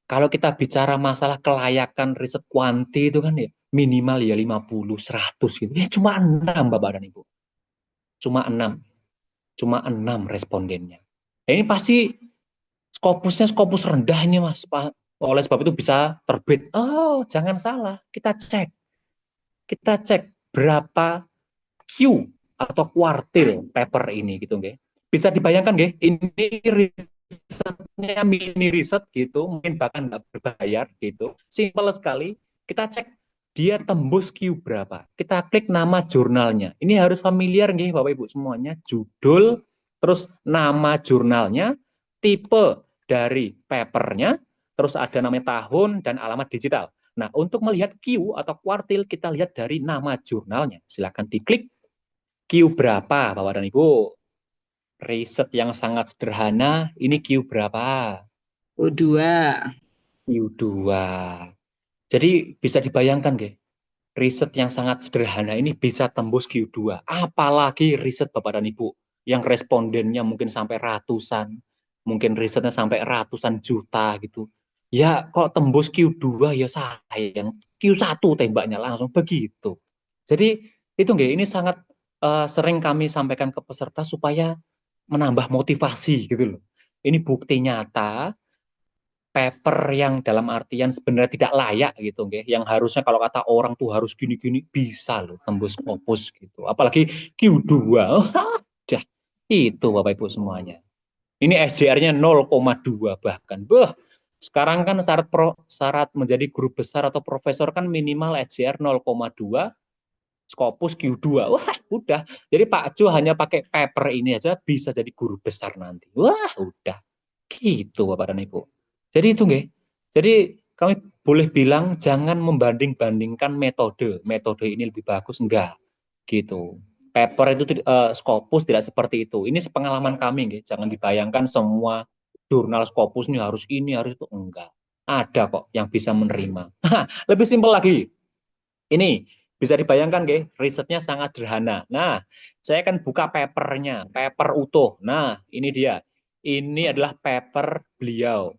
kalau kita bicara masalah kelayakan riset kuanti itu kan ya minimal ya 50, 100 gitu. Ya cuma 6 Bapak dan Ibu. Cuma 6. Cuma 6 respondennya. Nah, ini pasti skopusnya skopus rendah ini Mas. Oleh sebab itu bisa terbit. Oh, jangan salah. Kita cek. Kita cek berapa Q atau kuartil paper ini gitu nggih. Bisa dibayangkan nggih, ini risetnya mini riset gitu, mungkin bahkan nggak berbayar gitu. Simple sekali. Kita cek dia tembus Q berapa. Kita klik nama jurnalnya. Ini harus familiar nggih Bapak Ibu semuanya. Judul, terus nama jurnalnya, tipe dari papernya, terus ada namanya tahun dan alamat digital. Nah, untuk melihat Q atau kuartil kita lihat dari nama jurnalnya. Silakan diklik Q berapa Bapak dan Ibu. Riset yang sangat sederhana, ini Q berapa? Q2. Q2. Jadi bisa dibayangkan, nggih, riset yang sangat sederhana ini bisa tembus Q2. Apalagi riset Bapak dan Ibu yang respondennya mungkin sampai ratusan, mungkin risetnya sampai ratusan juta gitu. Ya, kok tembus Q2 ya sayang. Q1 tembaknya langsung begitu. Jadi itu nggih, ini sangat sering kami sampaikan ke peserta supaya menambah motivasi gitu loh. Ini bukti nyata paper yang dalam artian sebenarnya tidak layak gitu nggih, yang harusnya kalau kata orang tuh harus gini-gini bisa loh tembus Scopus gitu. Apalagi Q2. Dah itu Bapak Ibu semuanya. Ini SJR-nya 0,2 bahkan. Sekarang kan syarat menjadi guru besar atau profesor kan minimal SJR 0,2, Scopus Q2. Wah, udah. Jadi Pak Jo hanya pakai paper ini aja bisa jadi guru besar nanti. Wah, udah. Gitu Bapak dan Ibu. Jadi itu nggih. Jadi kami boleh bilang jangan membanding-bandingkan metode. Metode ini lebih bagus enggak. Gitu. Paper itu Scopus tidak seperti itu. Ini sepengalaman kami nggih. Jangan dibayangkan semua jurnal Scopus ini harus itu enggak. Ada kok yang bisa menerima. Lebih simpel lagi. Ini bisa dibayangkan nggih, risetnya sangat sederhana. Nah, saya akan buka papernya, paper utuh. Nah, ini dia. Ini adalah paper beliau.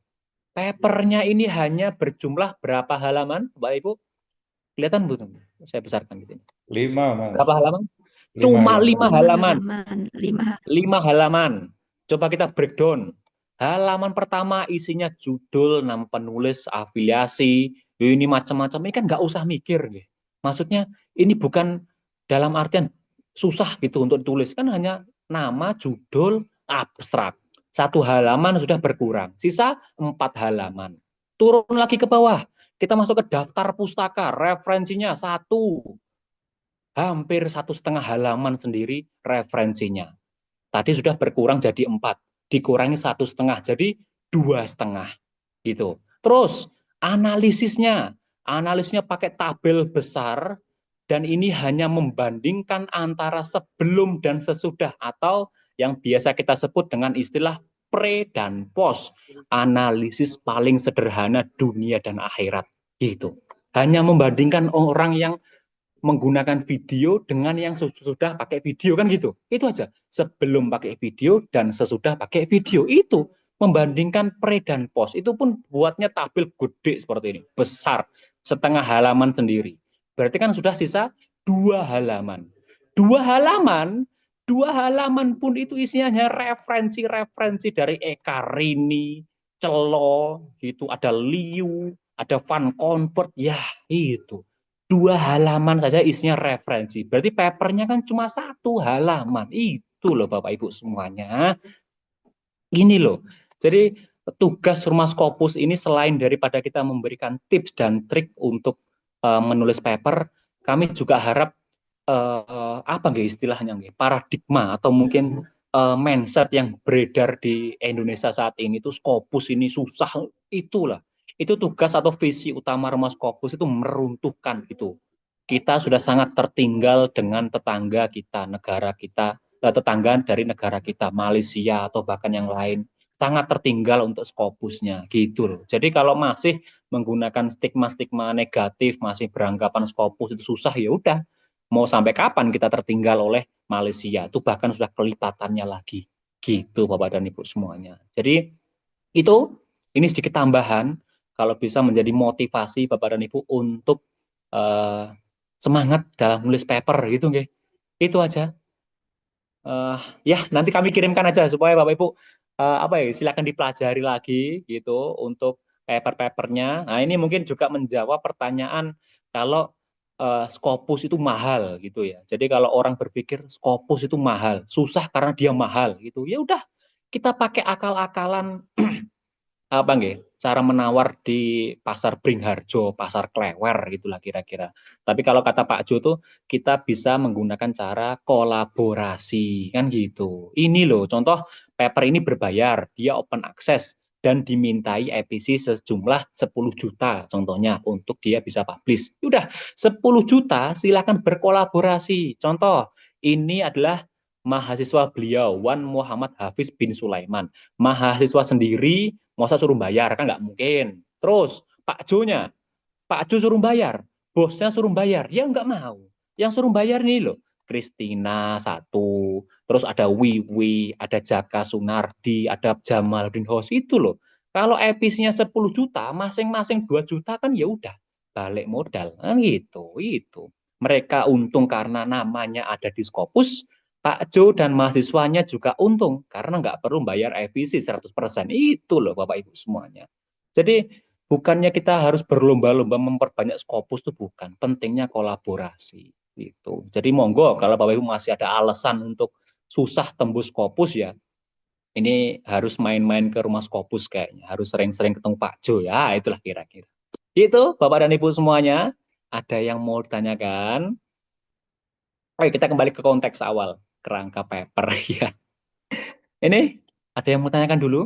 Papernya ini hanya berjumlah berapa halaman, Bapak Ibu? Kelihatan Bu? Saya besarkan di sini. 5, Mas. Berapa halaman? 5 Cuma 5 halaman. halaman. 5. 5 halaman. Coba kita breakdown. Halaman pertama isinya judul, nama penulis, afiliasi, ini macam-macam. Ini kan nggak usah mikir. Gitu. Maksudnya ini bukan dalam artian susah gitu untuk ditulis. Kan hanya nama, judul, abstrak. 1 halaman sudah berkurang. Sisa 4 halaman. Turun lagi ke bawah. Kita masuk ke daftar pustaka. Referensinya 1. Hampir 1,5 halaman sendiri referensinya. Tadi sudah berkurang jadi 4. Dikurangi 1,5 jadi 2,5 gitu. Terus analisisnya pakai tabel besar dan ini hanya membandingkan antara sebelum dan sesudah atau yang biasa kita sebut dengan istilah pre dan post. Analisis paling sederhana dunia dan akhirat gitu. Hanya membandingkan orang yang menggunakan video dengan yang sudah pakai video kan gitu. Itu aja. Sebelum pakai video dan sesudah pakai video itu membandingkan pre dan post. Itu pun buatnya tabel gede seperti ini, besar, 1/2 halaman sendiri. Berarti kan sudah sisa 2 halaman. 2 halaman pun itu isinya hanya referensi dari Eka Rini, Celo, gitu, ada Liu, ada Van Convert, ya itu. 2 halaman saja isinya referensi. Berarti papernya kan cuma 1 halaman. Itu loh Bapak Ibu semuanya. Ini loh. Jadi tugas Rumah Scopus ini selain daripada kita memberikan tips dan trik untuk menulis paper, kami juga harap apa nggih istilahnya nggih, paradigma atau mungkin mindset yang beredar di Indonesia saat ini itu Scopus ini susah, itulah. Itu tugas atau visi utama Rumah Scopus itu meruntuhkan itu. Kita sudah sangat tertinggal dengan tetangga kita, negara kita, tetangga dari negara kita, Malaysia atau bahkan yang lain. Sangat tertinggal untuk Scopusnya, gitu loh. Jadi kalau masih menggunakan stigma-stigma negatif, masih beranggapan Scopus itu susah, ya udah. Mau sampai kapan kita tertinggal oleh Malaysia? Itu bahkan sudah kelipatannya lagi. Gitu Bapak dan Ibu semuanya. Jadi itu, ini sedikit tambahan, kalau bisa menjadi motivasi Bapak dan Ibu untuk semangat dalam nulis paper gitu nggih. Itu aja. Ya nanti kami kirimkan aja supaya Bapak Ibu silakan dipelajari lagi gitu untuk paper-papernya. Nah ini mungkin juga menjawab pertanyaan kalau Scopus itu mahal gitu ya. Jadi kalau orang berpikir Scopus itu mahal, susah karena dia mahal gitu. Ya udah kita pakai akal-akalan cara menawar di pasar Bringharjo, pasar Klewer gitulah kira-kira. Tapi kalau kata Pak Jo tuh kita bisa menggunakan cara kolaborasi kan gitu. Ini loh contoh paper ini berbayar, dia open access dan dimintai EPC sejumlah 10 juta contohnya untuk dia bisa publish. Udah 10 juta silakan berkolaborasi. Contoh ini adalah mahasiswa beliau Wan Muhammad Hafiz bin Sulaiman. Mahasiswa sendiri masa suruh bayar kan nggak mungkin. Terus Pak Jo suruh bayar, bosnya suruh bayar, ya nggak mau. Yang suruh bayar nih loh, Christina satu, terus ada Wiwi, ada Jaka Sunardi, ada Jamaluddin Hos itu loh. Kalau EPIS-nya 10 juta, masing-masing 2 juta kan ya udah balik modal kan gitu. Itu. Mereka untung karena namanya ada di Scopus, Pak Jo dan mahasiswanya juga untung karena nggak perlu bayar EPC 100%. Itu loh Bapak Ibu semuanya. Jadi bukannya kita harus berlomba-lomba memperbanyak Scopus itu bukan. Pentingnya kolaborasi. Gitu. Jadi monggo kalau Bapak Ibu masih ada alasan untuk susah tembus Scopus ya, ini harus main-main ke rumah Scopus kayaknya. Harus sering-sering ketemu Pak Jo ya, itulah kira-kira. Itu Bapak dan Ibu semuanya. Ada yang mau ditanyakan? Oke, kita kembali ke konteks awal. Kerangka paper ya. Ini ada yang mau tanyakan dulu.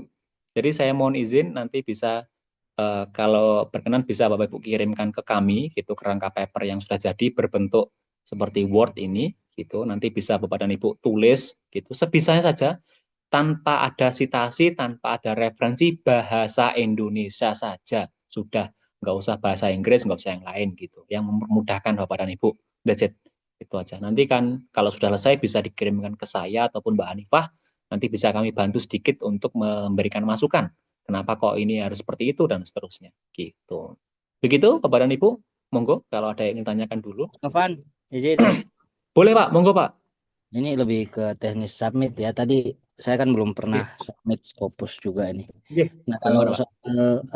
Jadi saya mohon izin nanti bisa kalau berkenan bisa Bapak Ibu kirimkan ke kami gitu kerangka paper yang sudah jadi berbentuk seperti Word ini gitu. Nanti bisa Bapak dan Ibu tulis gitu sebisanya saja tanpa ada citasi, tanpa ada referensi, bahasa Indonesia saja sudah. Nggak usah bahasa Inggris, nggak usah yang lain gitu. Yang memudahkan Bapak dan Ibu. That's it. Itu aja. Nanti kan kalau sudah selesai bisa dikirimkan ke saya ataupun Mbak Hanifah. Nanti bisa kami bantu sedikit untuk memberikan masukan. Kenapa kok ini harus seperti itu dan seterusnya. Gitu. Begitu Bapak dan Ibu. Monggo kalau ada yang ingin tanyakan dulu. Novan, izin. Boleh Pak, monggo Pak. Ini lebih ke teknis submit ya. Tadi saya kan belum pernah submit Scopus juga ini. Nah kalau soal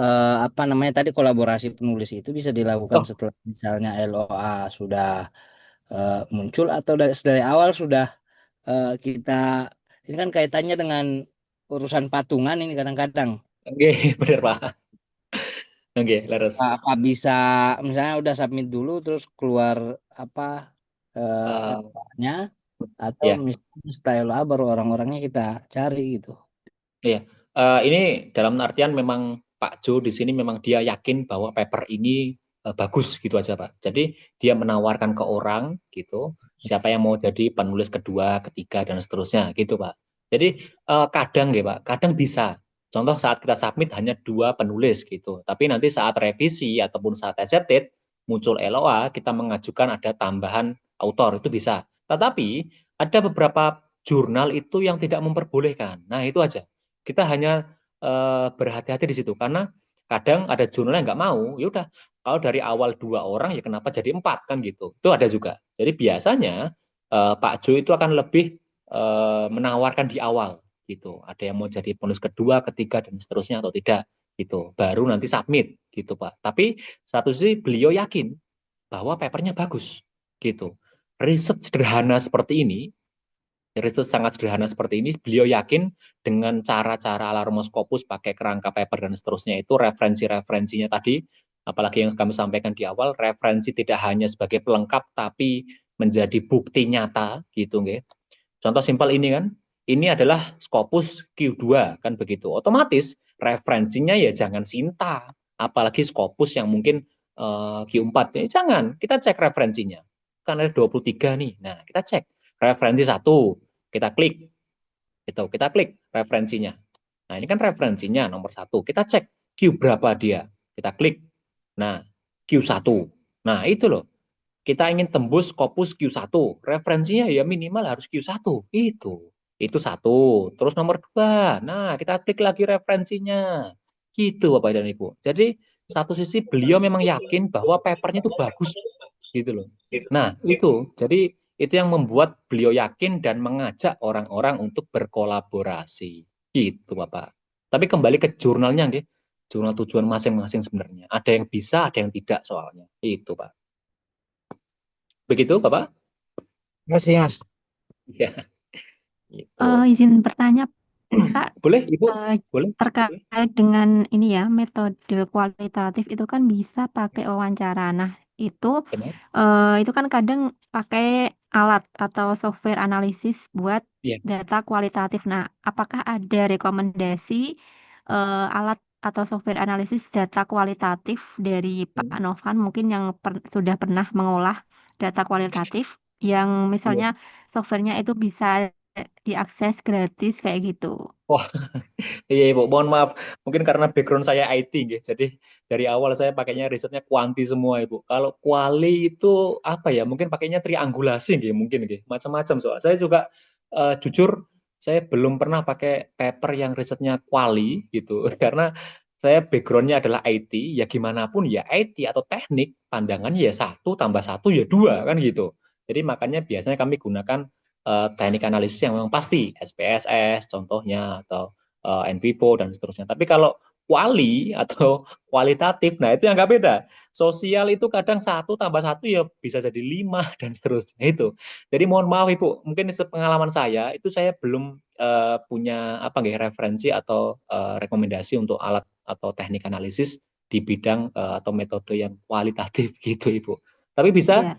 tadi kolaborasi penulis itu bisa dilakukan setelah misalnya LOA sudah muncul atau dari awal sudah kita ini kan kaitannya dengan urusan patungan ini kadang-kadang. Oke, benar Pak. Oke, laras. Apa bisa misalnya udah submit dulu terus keluar LOA-nya atau misalnya setelah LOA baru orang-orangnya kita cari gitu. Iya, ini dalam artian memang Pak Jo di sini memang dia yakin bahwa paper ini bagus gitu aja Pak. Jadi dia menawarkan ke orang gitu, siapa yang mau jadi penulis kedua, ketiga dan seterusnya gitu Pak. Jadi kadang ya Pak, kadang bisa. Contoh saat kita submit hanya 2 penulis gitu, tapi nanti saat revisi ataupun saat accepted muncul LOA kita mengajukan ada tambahan autor itu bisa. Tetapi ada beberapa jurnal itu yang tidak memperbolehkan. Nah itu aja. Kita hanya berhati-hati di situ karena kadang ada jurnal yang nggak mau. Ya udah. Kalau dari awal 2 orang ya kenapa jadi 4 kan gitu. Itu ada juga. Jadi biasanya Pak Jo itu akan lebih menawarkan di awal gitu. Ada yang mau jadi penulis kedua, ketiga dan seterusnya atau tidak gitu. Baru nanti submit gitu Pak. Tapi satu sisi beliau yakin bahwa papernya bagus gitu. Riset sederhana seperti ini, riset sangat sederhana seperti ini, beliau yakin dengan cara-cara ala Rumah Scopus pakai kerangka paper dan seterusnya itu referensi-referensinya tadi, apalagi yang kami sampaikan di awal, referensi tidak hanya sebagai pelengkap tapi menjadi bukti nyata gitu nggih. Contoh simpel ini kan, ini adalah Scopus Q2 kan begitu. Otomatis referensinya ya jangan Sinta, apalagi Scopus yang mungkin Q4. Jangan, kita cek referensinya. Kan ada 23 nih. Nah, kita cek referensi 1, kita klik. Gitu, kita klik referensinya. Nah, ini kan referensinya nomor 1. Kita cek Q berapa dia. Kita klik. Nah, Q1. Nah, itu loh. Kita ingin tembus Scopus Q1, referensinya ya minimal harus Q1. Itu satu. Terus nomor 2, nah kita klik lagi referensinya. Gitu Bapak dan Ibu. Jadi satu sisi beliau memang yakin bahwa papernya itu bagus. Gitu loh. Nah itu, jadi itu yang membuat beliau yakin dan mengajak orang-orang untuk berkolaborasi. Gitu Bapak. Tapi kembali ke jurnalnya, nggih. Jurnal tujuan masing-masing sebenarnya. Ada yang bisa, ada yang tidak soalnya. Itu Pak. Begitu, Bapak? Masih, Mas. Ya, gitu. Izin bertanya, Pak, Boleh, Ibu? Boleh. terkait dengan ini ya, metode kualitatif itu kan bisa pakai wawancara. Nah, itu Benar? itu kan kadang pakai alat atau software analisis buat Iya. data kualitatif. Nah, apakah ada rekomendasi alat atau software analisis data kualitatif dari Pak Novan mungkin yang sudah pernah mengolah data kualitatif yang misalnya softwarenya itu bisa diakses gratis kayak gitu. Wah, iya Ibu, mohon maaf. Mungkin karena background saya IT, gitu. Jadi dari awal saya pakainya risetnya kuanti semua Ibu. Kalau kuali itu apa ya? Mungkin pakainya triangulasi, gitu. Mungkin gitu. Macam-macam soal. Saya juga jujur saya belum pernah pakai paper yang risetnya kuali gitu. Karena saya backgroundnya adalah IT, ya gimana pun ya IT atau teknik, pandangannya ya 1 tambah 1 ya 2 kan gitu. Jadi makanya biasanya kami gunakan teknik analisis yang memang pasti, SPSS contohnya, atau NVivo dan seterusnya. Tapi kalau kuali atau kualitatif, nah itu yang nggak beda. Sosial itu kadang 1 tambah 1 ya bisa jadi 5 dan seterusnya itu. Jadi mohon maaf Ibu, mungkin sepengalaman saya itu saya belum punya apa nggih referensi atau rekomendasi untuk alat atau teknik analisis di bidang atau metode yang kualitatif gitu Ibu. Tapi bisa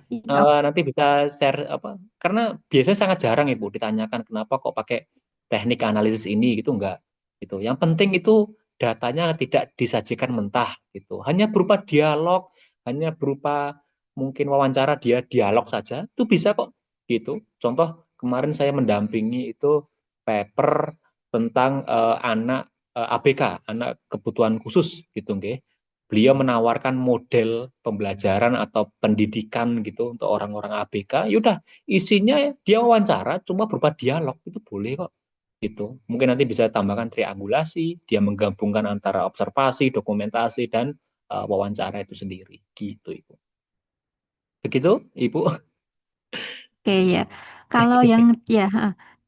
nanti bisa share apa? Karena biasanya sangat jarang Ibu ditanyakan kenapa kok pakai teknik analisis ini gitu enggak gitu. Yang penting itu datanya tidak disajikan mentah gitu. Hanya berupa dialog, hanya berupa mungkin wawancara dia dialog saja itu bisa kok gitu. Contoh kemarin saya mendampingi itu paper tentang anak ABK, anak kebutuhan khusus gitu nggih. Beliau menawarkan model pembelajaran atau pendidikan gitu untuk orang-orang ABK. Yaudah, isinya dia wawancara cuma berupa dialog itu boleh kok. Gitu. Mungkin nanti bisa tambahkan triangulasi, dia menggabungkan antara observasi, dokumentasi dan wawancara itu sendiri. Gitu, Ibu. Begitu, Ibu? Oke ya. Kalau yang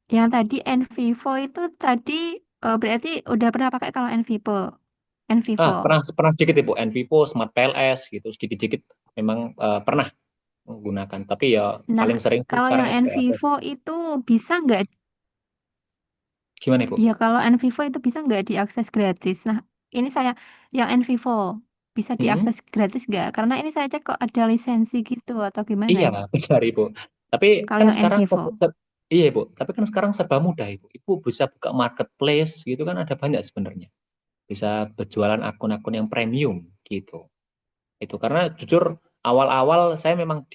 yang tadi NVivo itu tadi berarti udah pernah pakai kalau NVivo. Pernah sedikit Ibu, NVivo, Smart PLS gitu, sedikit-sedikit memang pernah menggunakan. Tapi ya paling sering kalau sekarang yang SPSS. NVivo itu bisa nggak? Gimana Ibu? Ya kalau NVivo itu bisa nggak diakses gratis? Nah, ini saya yang NVivo bisa diakses gratis nggak? Karena ini saya cek kok ada lisensi gitu atau gimana Iya, ya? benar Ibu. Tapi Kalau kan yang sekarang NVivo. iya Ibu, tapi kan sekarang serba mudah Ibu. Ibu bisa buka marketplace gitu kan ada banyak sebenarnya. Bisa berjualan akun-akun yang premium gitu. Itu karena jujur awal-awal saya memang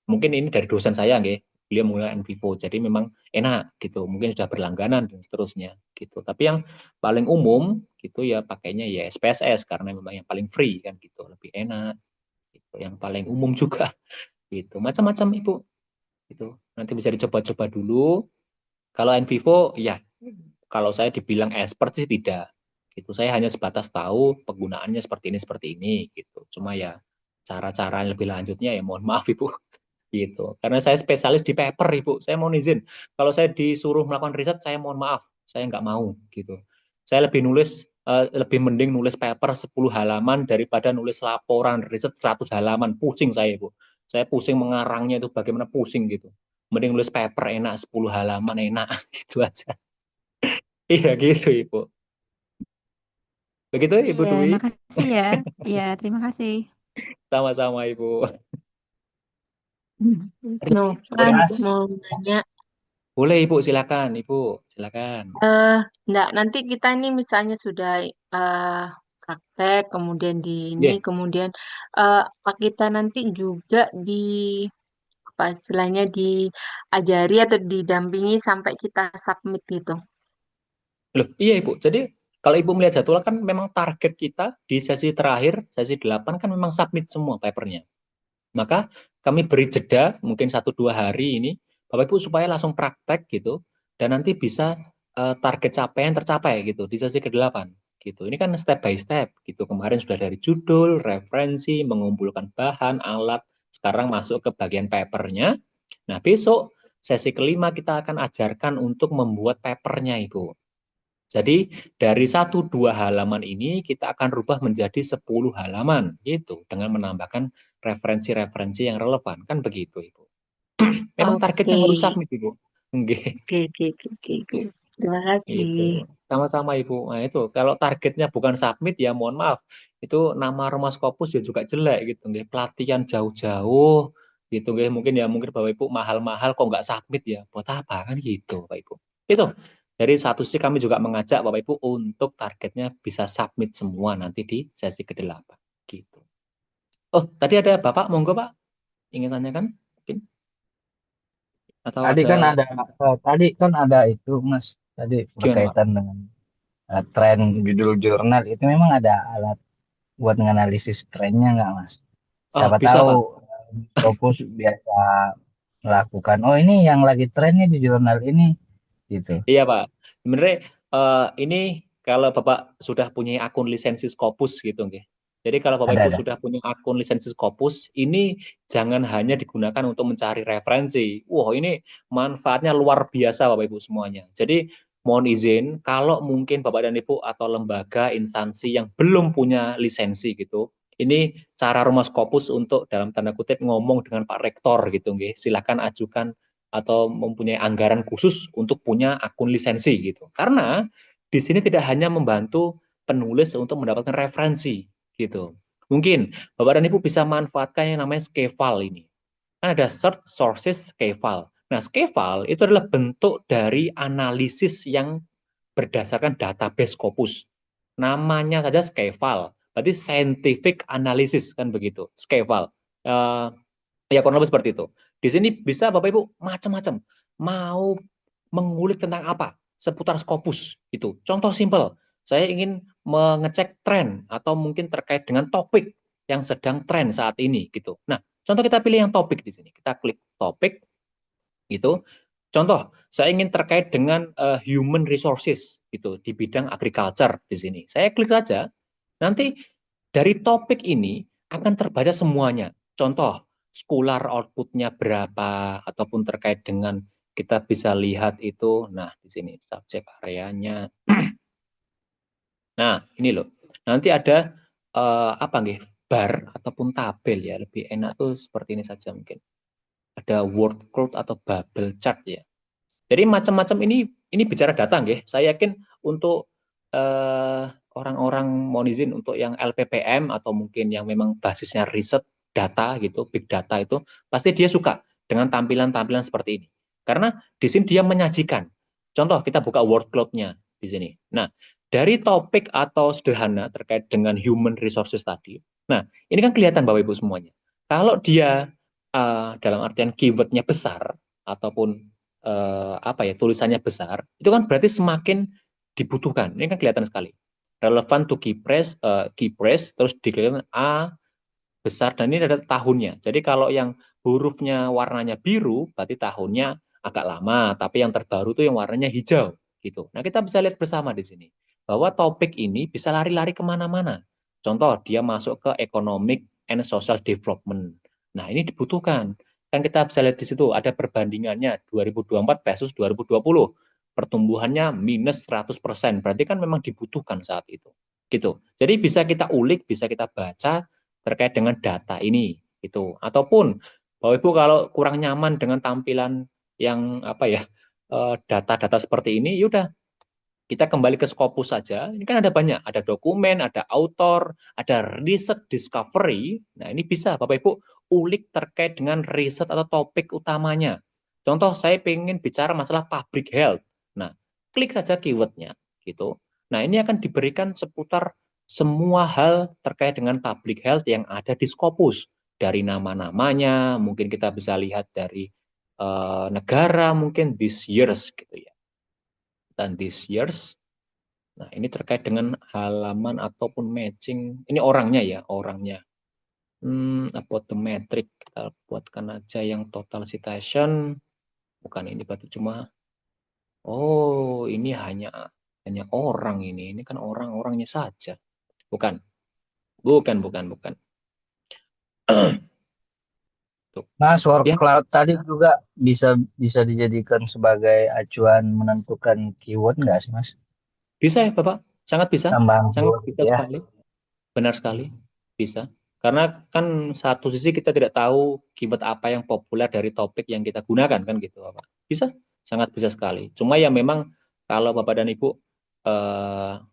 mungkin ini dari dosen saya nggih, beliau menggunakan NVivo. Jadi memang enak gitu. Mungkin sudah berlangganan dan seterusnya gitu. Tapi yang paling umum gitu ya pakainya ya SPSS karena memang yang paling free kan gitu, lebih enak gitu. Yang paling umum juga gitu. Macam-macam Ibu. Gitu. Nanti bisa dicoba-coba dulu. Kalau NVivo ya kalau saya dibilang expert sih tidak. Gitu. Saya hanya sebatas tahu penggunaannya seperti ini gitu. Cuma ya cara-cara lebih lanjutnya ya mohon maaf Ibu gitu. Karena saya spesialis di paper Ibu. Saya mohon izin. Kalau saya disuruh melakukan riset saya mohon maaf, saya nggak mau gitu. Saya lebih mending nulis paper 10 halaman daripada nulis laporan riset 100 halaman. Pusing saya Ibu. Saya pusing mengarangnya itu bagaimana pusing gitu. Mending nulis paper enak 10 halaman enak gitu aja. Iya gitu Ibu. Begitu Ibu Iya, Dwi. makasih ya. Iya, terima kasih. Sama-sama Ibu. Novan mau nanya, Boleh Ibu, silakan Ibu, silakan. Enggak, nanti kita ini misalnya sudah praktek, kemudian Nggih. kemudian apa kita nanti juga apa istilahnya diajari atau didampingi sampai kita submit gitu. Loh, iya Ibu. Jadi kalau Ibu melihat jadwal kan memang target kita di sesi terakhir, sesi 8 kan memang submit semua papernya. Maka kami beri jeda mungkin 1-2 hari ini Bapak Ibu supaya langsung praktek gitu dan nanti bisa target capaian tercapai gitu di sesi ke-8 gitu. Ini kan step by step gitu. Kemarin sudah dari judul, referensi, mengumpulkan bahan, alat, sekarang masuk ke bagian papernya. Nah, besok sesi ke-5 kita akan ajarkan untuk membuat papernya Ibu. Jadi dari 1-2 halaman ini kita akan rubah menjadi 10 halaman gitu dengan menambahkan referensi-referensi yang relevan kan begitu Ibu. Memang targetnya harus submit Ibu. Nggih. Oke. Terima kasih. Itu. Sama-sama Ibu. Nah itu kalau targetnya bukan submit ya mohon maaf itu nama Rumah Scopus ya juga jelek gitu nggih. Pelatihan jauh-jauh gitu nggih. Mungkin Bapak Ibu mahal-mahal kok nggak submit ya. Buat apa kan gitu Pak Ibu. Itu. Dari satu sisi kami juga mengajak Bapak Ibu untuk targetnya bisa submit semua nanti di sesi ke-8 gitu. Oh, tadi ada Bapak, monggo Pak. Ingin tanyakan? Mungkin? Atau tadi kan ada itu Mas, tadi gimana Pak? berkaitan dengan tren judul jurnal itu memang ada alat buat menganalisis trennya nggak Mas? Siapa Bisa Pak. tahu Scopus biasa melakukan, oh ini yang lagi trennya di jurnal ini gitu. Iya Pak. Sebenarnya ini kalau Bapak sudah punya akun lisensi Scopus gitu nggih. Jadi kalau Bapak Ibu sudah punya akun lisensi Scopus, ini jangan hanya digunakan untuk mencari referensi. Wah, ini manfaatnya luar biasa Bapak Ibu semuanya. Jadi mohon izin kalau mungkin Bapak dan Ibu atau lembaga instansi yang belum punya lisensi gitu, ini cara Rumah Scopus untuk dalam tanda kutip ngomong dengan Pak Rektor gitu nggih. Silakan ajukan atau mempunyai anggaran khusus untuk punya akun lisensi gitu. Karena di sini tidak hanya membantu penulis untuk mendapatkan referensi gitu. Mungkin Bapak dan Ibu bisa manfaatkan yang namanya Scafal ini. Kan ada search sources Scafal. Nah, Scafal itu adalah bentuk dari analisis yang berdasarkan database Scopus. Namanya saja Scafal, berarti scientific analysis kan begitu, Scafal. Ya kurang lebih seperti itu. Di sini bisa Bapak Ibu macam-macam. Mau mengulik tentang apa? Seputar Scopus itu. Contoh simpel. Saya ingin mengecek tren atau mungkin terkait dengan topik yang sedang tren saat ini gitu. Nah, contoh kita pilih yang topik di sini. Kita klik topik gitu. Contoh, saya ingin terkait dengan human resources gitu di bidang agriculture di sini. Saya klik saja. Nanti dari topik ini akan terbaca semuanya. Contoh, scholar outputnya berapa ataupun terkait dengan kita bisa lihat itu. Nah, di sini subjek areanya. Nah, ini loh. Nanti ada apa nggih? Bar ataupun tabel ya. Lebih enak tuh seperti ini saja mungkin. Ada word cloud atau bubble chart ya. Jadi macam-macam ini bicara data nggih. Saya yakin untuk orang-orang mohon izin untuk yang LPPM atau mungkin yang memang basisnya riset data gitu, big data itu pasti dia suka dengan tampilan-tampilan seperti ini. Karena di sini dia menyajikan. Contoh kita buka word cloud-nya di sini. Nah, dari topik atau sederhana terkait dengan human resources tadi. Nah, ini kan kelihatan Bapak Ibu semuanya. Kalau dia dalam artian keyword-nya besar ataupun tulisannya besar, itu kan berarti semakin dibutuhkan. Ini kan kelihatan sekali. Relevan to key phrase, terus diklik A besar dan ini ada tahunnya. Jadi kalau yang hurufnya warnanya biru, berarti tahunnya agak lama, tapi yang terbaru itu yang warnanya hijau gitu. Nah, kita bisa lihat bersama di sini bahwa topik ini bisa lari-lari kemana-mana. Contoh, dia masuk ke economic and social development. Nah, ini dibutuhkan. Kan kita bisa lihat di situ ada perbandingannya 2024 versus 2020. Pertumbuhannya minus 100%. Berarti kan memang dibutuhkan saat itu. Gitu. Jadi bisa kita ulik, bisa kita baca terkait dengan data ini gitu. Ataupun Bapak Ibu kalau kurang nyaman dengan tampilan yang data-data seperti ini, yaudah kita kembali ke Scopus saja. Ini kan ada banyak, ada dokumen, ada author, ada research discovery. Nah, ini bisa Bapak Ibu ulik terkait dengan riset atau topik utamanya. Contoh saya pengen bicara masalah public health. Nah, klik saja keywordnya gitu. Nah, ini akan diberikan seputar semua hal terkait dengan public health yang ada di Scopus. Dari nama-namanya, mungkin kita bisa lihat dari negara, mungkin this years gitu ya. Dan this years. Nah, ini terkait dengan halaman ataupun matching. Ini orangnya ya, orangnya. About the metric, kita buatkan aja yang total citation. Bukan ini berarti cuma, oh ini hanya orang ini. Ini kan orang-orangnya saja. Bukan. Tuh. Mas, word Ya, cloud tadi juga bisa dijadikan sebagai acuan menentukan keyword nggak sih, Mas? bisa ya Bapak, sangat bisa. Tambahan Sangat keyword bisa ya. sekali. Benar sekali, bisa. Karena kan satu sisi kita tidak tahu keyword apa yang populer dari topik yang kita gunakan kan gitu Bapak. Bisa, sangat bisa sekali. Cuma ya memang kalau Bapak dan Ibu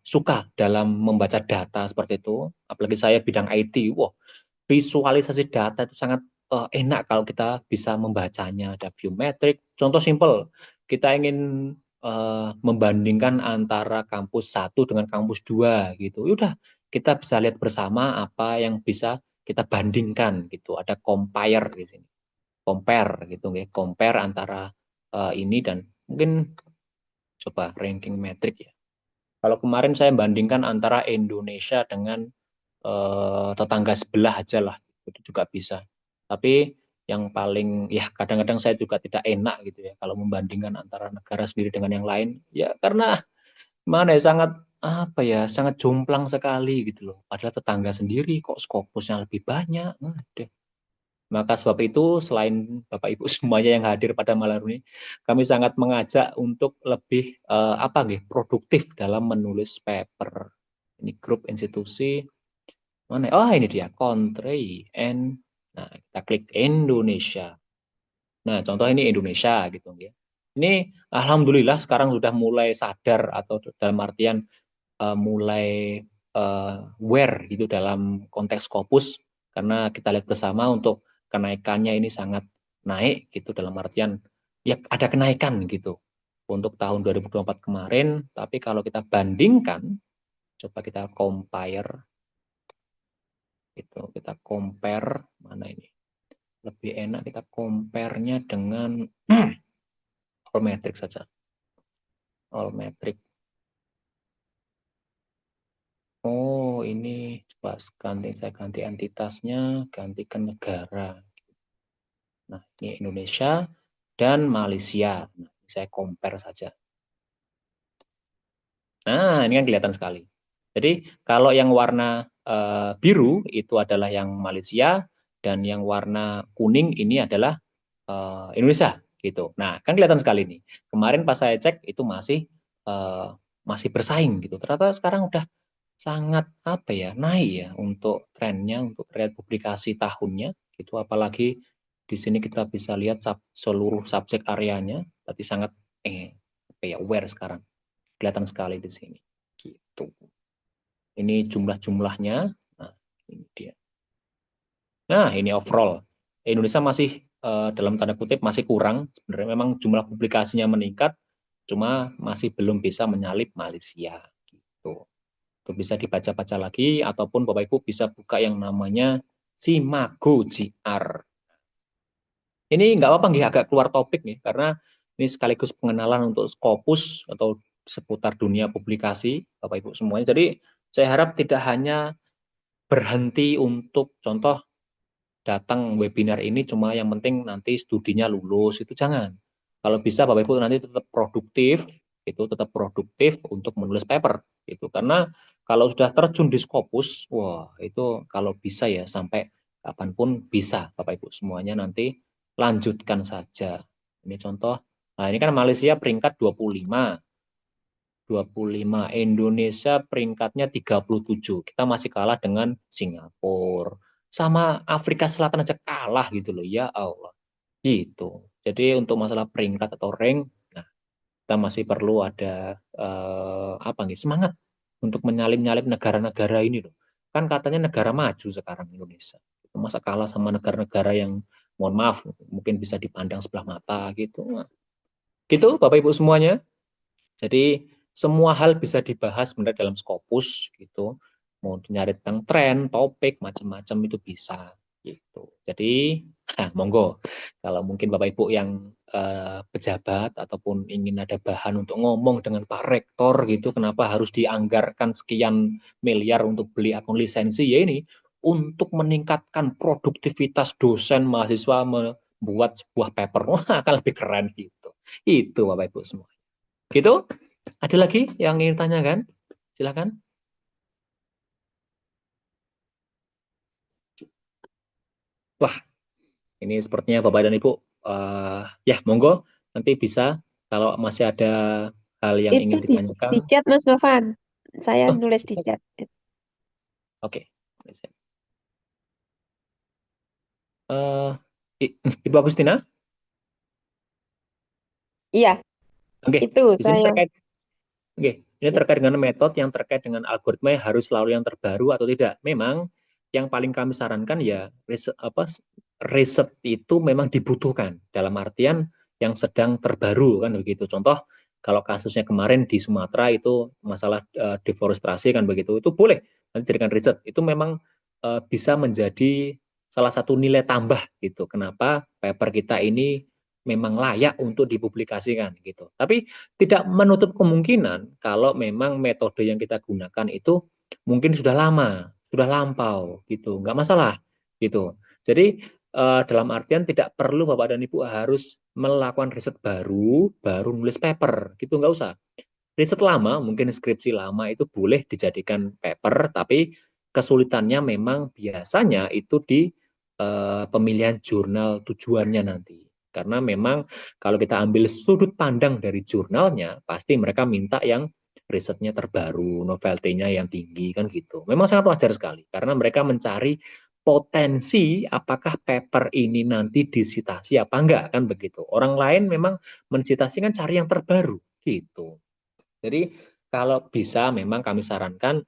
suka dalam membaca data seperti itu, apalagi saya bidang IT, wah visualisasi data itu sangat enak kalau kita bisa membacanya. Ada view metric, contoh simple, kita ingin membandingkan antara kampus 1 dengan kampus 2 gitu. Udah, kita bisa lihat bersama apa yang bisa kita bandingkan gitu. Ada compare di sini. Compare gitu ya. Compare antara ini dan mungkin coba ranking metric ya. Kalau kemarin saya bandingkan antara Indonesia dengan tetangga sebelah aja lah, itu juga bisa. Tapi yang paling ya kadang-kadang saya juga tidak enak gitu ya kalau membandingkan antara negara sendiri dengan yang lain ya, karena mana ya sangat apa ya, sangat jomplang sekali gitu loh. Padahal tetangga sendiri kok Scopusnya lebih banyak. Deh. Maka sebab itu selain Bapak Ibu semuanya yang hadir pada malam ini, kami sangat mengajak untuk lebih produktif dalam menulis paper. Ini grup institusi mana? Oh ini dia country and nah kita klik Indonesia. Nah contoh ini Indonesia gitu ya. Ini alhamdulillah sekarang sudah mulai sadar atau dalam artian mulai aware gitu dalam konteks Scopus, karena kita lihat bersama untuk kenaikannya ini sangat naik gitu dalam artian ya ada kenaikan gitu untuk tahun 2024 kemarin. Tapi kalau kita bandingkan, coba kita compare. Itu kita compare mana ini lebih enak, kita compare-nya dengan all metric saja, all metric. Oh ini coba saya ganti entitasnya, ganti ke negara. Nah ini Indonesia dan Malaysia. Nah, saya compare saja. Nah ini kan kelihatan sekali. Jadi kalau yang warna biru itu adalah yang Malaysia, dan yang warna kuning ini adalah Indonesia gitu. Nah kan kelihatan sekali nih. Kemarin pas saya cek itu masih bersaing gitu. Ternyata sekarang udah sangat naik ya untuk trennya, untuk trend publikasi tahunnya gitu. Apalagi di sini kita bisa lihat seluruh subjek areanya, berarti sangat aware sekarang. Kelihatan sekali di sini gitu. Ini jumlah-jumlahnya. Nah, ini dia. Nah, ini overall. Indonesia masih dalam tanda kutip masih kurang. Sebenarnya memang jumlah publikasinya meningkat, cuma masih belum bisa menyalip Malaysia gitu. Itu bisa dibaca-baca lagi, ataupun Bapak Ibu bisa buka yang namanya Simago GR. Ini nggak apa-apa nih, agak keluar topik nih, karena ini sekaligus pengenalan untuk Scopus atau seputar dunia publikasi Bapak Ibu semuanya. Jadi saya harap tidak hanya berhenti untuk contoh datang webinar ini cuma yang penting nanti studinya lulus, itu jangan. Kalau bisa Bapak Ibu nanti tetap produktif, untuk menulis paper itu, karena kalau sudah terjun di Scopus, wah itu kalau bisa ya sampai kapanpun bisa Bapak Ibu semuanya nanti lanjutkan saja. Ini contoh, nah ini kan Malaysia peringkat 25, Indonesia peringkatnya 37. Kita masih kalah dengan Singapura. Sama Afrika Selatan aja kalah gitu loh, ya Allah. Gitu. Jadi untuk masalah peringkat atau rank, nah, kita masih perlu ada semangat untuk menyalip-nyalip negara-negara ini loh. Kan katanya negara maju sekarang Indonesia. Masa kalah sama negara-negara yang mohon maaf, mungkin bisa dipandang sebelah mata gitu. Nah, gitu Bapak Ibu semuanya. Jadi semua hal bisa dibahas sebenarnya dalam Scopus gitu. Mau nyari tentang tren, topik, macam-macam itu bisa gitu. Jadi monggo kalau mungkin Bapak Ibu yang pejabat ataupun ingin ada bahan untuk ngomong dengan Pak Rektor gitu, kenapa harus dianggarkan sekian miliar untuk beli akun lisensi, ya ini untuk meningkatkan produktivitas dosen mahasiswa membuat sebuah paper. Wah, akan lebih keren gitu. Itu Bapak Ibu semua. Gitu. Ada lagi yang ingin tanyakan? Silakan. Wah, ini sepertinya Bapak dan Ibu, ya monggo nanti bisa kalau masih ada hal yang Itu ingin di ditanyakan. chat Mas Novan. Saya Oh, nulis di chat. oke. Ibu Agustina, Iya, oke. itu Di sini saya. terkait, oke, ini terkait dengan metode yang terkait dengan algoritma yang harus selalu yang terbaru atau tidak. Memang yang paling kami sarankan ya riset itu memang dibutuhkan dalam artian yang sedang terbaru kan begitu. Contoh kalau kasusnya kemarin di Sumatera itu masalah deforestasi kan begitu, itu boleh nanti jadikan riset. Itu memang bisa menjadi salah satu nilai tambah gitu. Kenapa paper kita ini memang layak untuk dipublikasikan gitu. Tapi tidak menutup kemungkinan kalau memang metode yang kita gunakan itu mungkin sudah lama, sudah lampau gitu, nggak masalah gitu. Jadi dalam artian tidak perlu Bapak dan Ibu harus melakukan riset baru nulis paper gitu, nggak usah. Riset lama, mungkin skripsi lama itu boleh dijadikan paper, tapi kesulitannya memang biasanya itu di pemilihan jurnal tujuannya nanti. Karena memang kalau kita ambil sudut pandang dari jurnalnya, pasti mereka minta yang risetnya terbaru, novelty-nya yang tinggi, kan gitu. Memang sangat wajar sekali, karena mereka mencari potensi apakah paper ini nanti disitasi apa enggak, kan begitu. Orang lain memang mensitasi kan cari yang terbaru, gitu. Jadi kalau bisa memang kami sarankan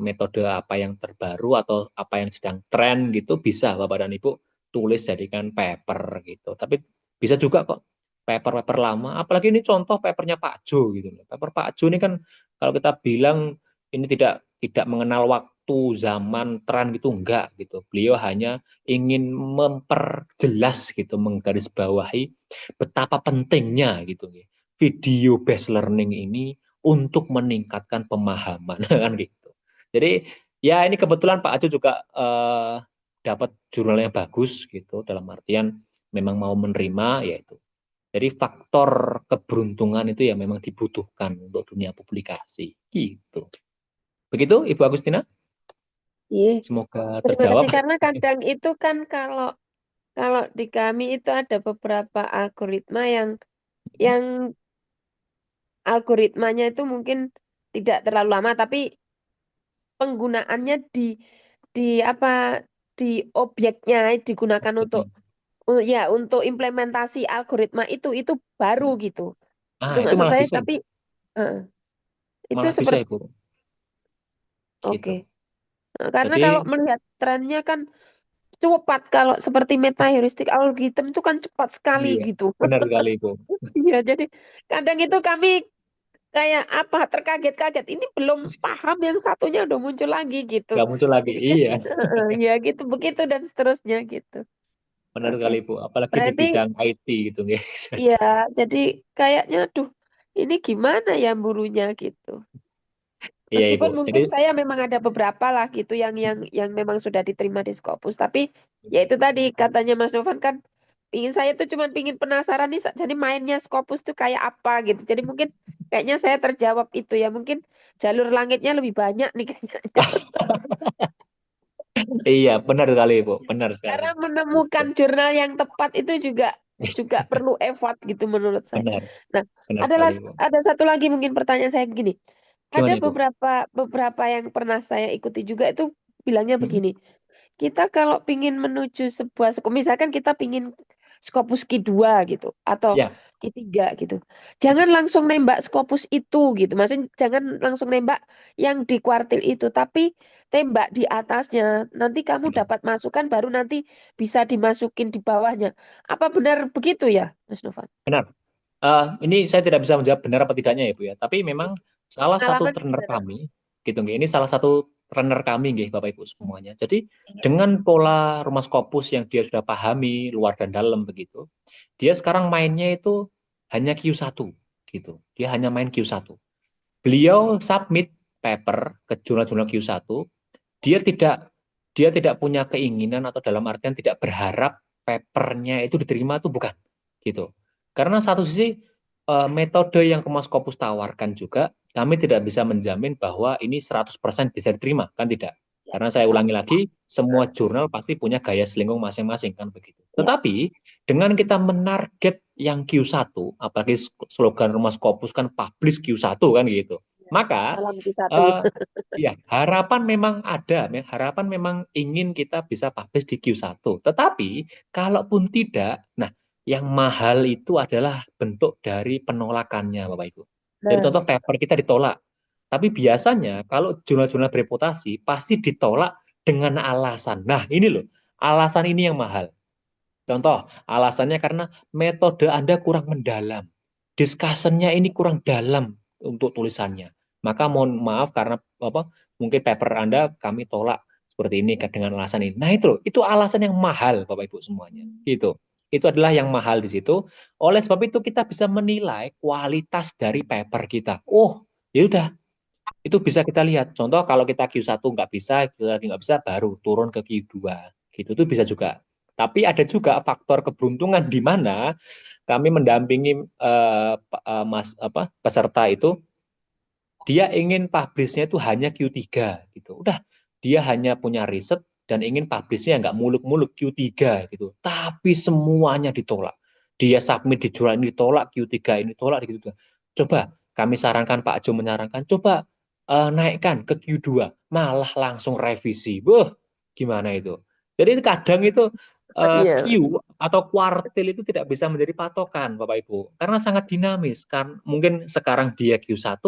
metode apa yang terbaru atau apa yang sedang tren gitu bisa Bapak dan Ibu tulis jadikan paper gitu. Tapi bisa juga kok paper-paper lama, apalagi ini contoh papernya Pak Jo gitu. Paper Pak Jo ini kan kalau kita bilang ini tidak mengenal waktu, zaman, tren gitu enggak gitu. Beliau hanya ingin memperjelas gitu, menggarisbawahi betapa pentingnya gitu video based learning ini untuk meningkatkan pemahaman kan gitu. Jadi ya ini kebetulan Pak Acu juga dapat jurnal yang bagus gitu dalam artian memang mau menerima yaitu. Jadi faktor keberuntungan itu ya memang dibutuhkan untuk dunia publikasi gitu. Begitu Ibu Agustina? Iya. Semoga Terima terjawab. kasih karena kadang itu kan kalau kalau di kami itu ada beberapa algoritma yang algoritmanya itu mungkin tidak terlalu lama tapi penggunaannya di apa di objeknya digunakan untuk ya untuk implementasi algoritma itu baru gitu. Itu Itu maksud malah saya bisa, tapi itu malah bisa seperti Ibu. oke. Gitu. Nah, karena Jadi kalau melihat trennya kan cepat kalau seperti meta heuristik algorithm itu kan cepat sekali iya, gitu. benar sekali Ibu. Iya, jadi kadang itu kami kayak apa terkaget-kaget ini belum paham yang satunya udah muncul lagi gitu. Nggak muncul lagi. Jadi kan Iya. ya gitu begitu dan seterusnya gitu. Benar Oke. sekali Bu, apalagi di Berarti bidang IT gitu ya. ya jadi kayaknya aduh ini gimana ya burunya gitu. Iya Ibu. Meskipun Jadi mungkin saya memang ada beberapa lah gitu yang memang sudah diterima di Scopus, tapi ya itu tadi katanya Mas Novan kan pingin saya tuh cuma pingin penasaran nih jadi mainnya Scopus tuh kayak apa gitu. Jadi mungkin kayaknya saya terjawab itu ya. Mungkin jalur langitnya lebih banyak nih kayaknya. iya benar sekali Ibu, benar sekali. Karena menemukan jurnal yang tepat itu juga juga perlu effort gitu menurut saya. Benar, Nah, benar sekali Ibu. ada satu lagi mungkin pertanyaan saya begini. Ada Gimana Ibu? beberapa yang pernah saya ikuti juga itu bilangnya begini. kita kalau pingin menuju sebuah misalkan kita pingin Scopus Q2 gitu atau Ya, Q3 gitu. Jangan langsung nembak Scopus itu gitu. Maksudnya jangan langsung nembak yang di kuartil itu, tapi tembak di atasnya. Nanti kamu dapat masukan baru nanti bisa dimasukin di bawahnya. Apa benar begitu ya, Mas Novan? benar. Ini saya tidak bisa menjawab benar apa tidaknya ya Bu ya. Tapi memang salah satu Pengalaman trainer gimana? kami, gitu nggih. Ini salah satu trainer kami nggih Bapak Ibu semuanya. Jadi Iya. dengan pola rumah Scopus yang dia sudah pahami luar dan dalam begitu, dia sekarang mainnya itu hanya Q1 gitu. Dia hanya main Q1. Beliau submit paper ke jurnal-jurnal Q1, dia tidak punya keinginan atau dalam artian tidak berharap papernya itu diterima, itu bukan gitu. Karena satu sisi metode yang Kemas Scopus tawarkan juga kami tidak bisa menjamin bahwa ini 100% bisa diterima, kan tidak. Karena saya ulangi lagi, semua jurnal pasti punya gaya selingkuh masing-masing, kan begitu. Tetapi dengan kita menarget yang Q1, apalagi slogan Rumah Scopus kan publish Q1 kan gitu. Maka Salam Q1. ya, harapan memang ada, harapan memang ingin kita bisa publish di Q1. Tetapi, kalaupun tidak, nah, yang mahal itu adalah bentuk dari penolakannya, Bapak Ibu. Jadi contoh paper kita ditolak. Tapi biasanya kalau jurnal-jurnal bereputasi pasti ditolak dengan alasan. Nah, ini loh, alasan ini yang mahal. Contoh, alasannya karena metode Anda kurang mendalam. Discussion-nya ini kurang dalam untuk tulisannya. Maka mohon maaf karena mungkin paper Anda kami tolak seperti ini dengan alasan ini. Nah, itu alasan yang mahal Bapak Ibu semuanya. Gitu. Itu adalah yang mahal di situ. Oleh sebab itu kita bisa menilai kualitas dari paper kita. Oh, ya udah. Itu bisa kita lihat. Contoh kalau kita Q1 nggak bisa, Q1 nggak bisa, baru turun ke Q2. Gitu itu bisa juga. Tapi ada juga faktor keberuntungan di mana kami mendampingi peserta itu, dia ingin publish-nya itu hanya Q3 gitu. Udah, dia hanya punya riset dan ingin publish-nya nggak muluk-muluk Q3 gitu. Tapi semuanya ditolak. Dia submit di jurnal ini ditolak, Q3 ini ditolak gitu. Coba kami sarankan, Pak Jo menyarankan, coba naikkan ke Q2, malah langsung revisi. Wah, gimana itu? Jadi kadang itu Q atau kuartil itu tidak bisa menjadi patokan, Bapak Ibu, karena sangat dinamis. Kan mungkin sekarang dia Q1,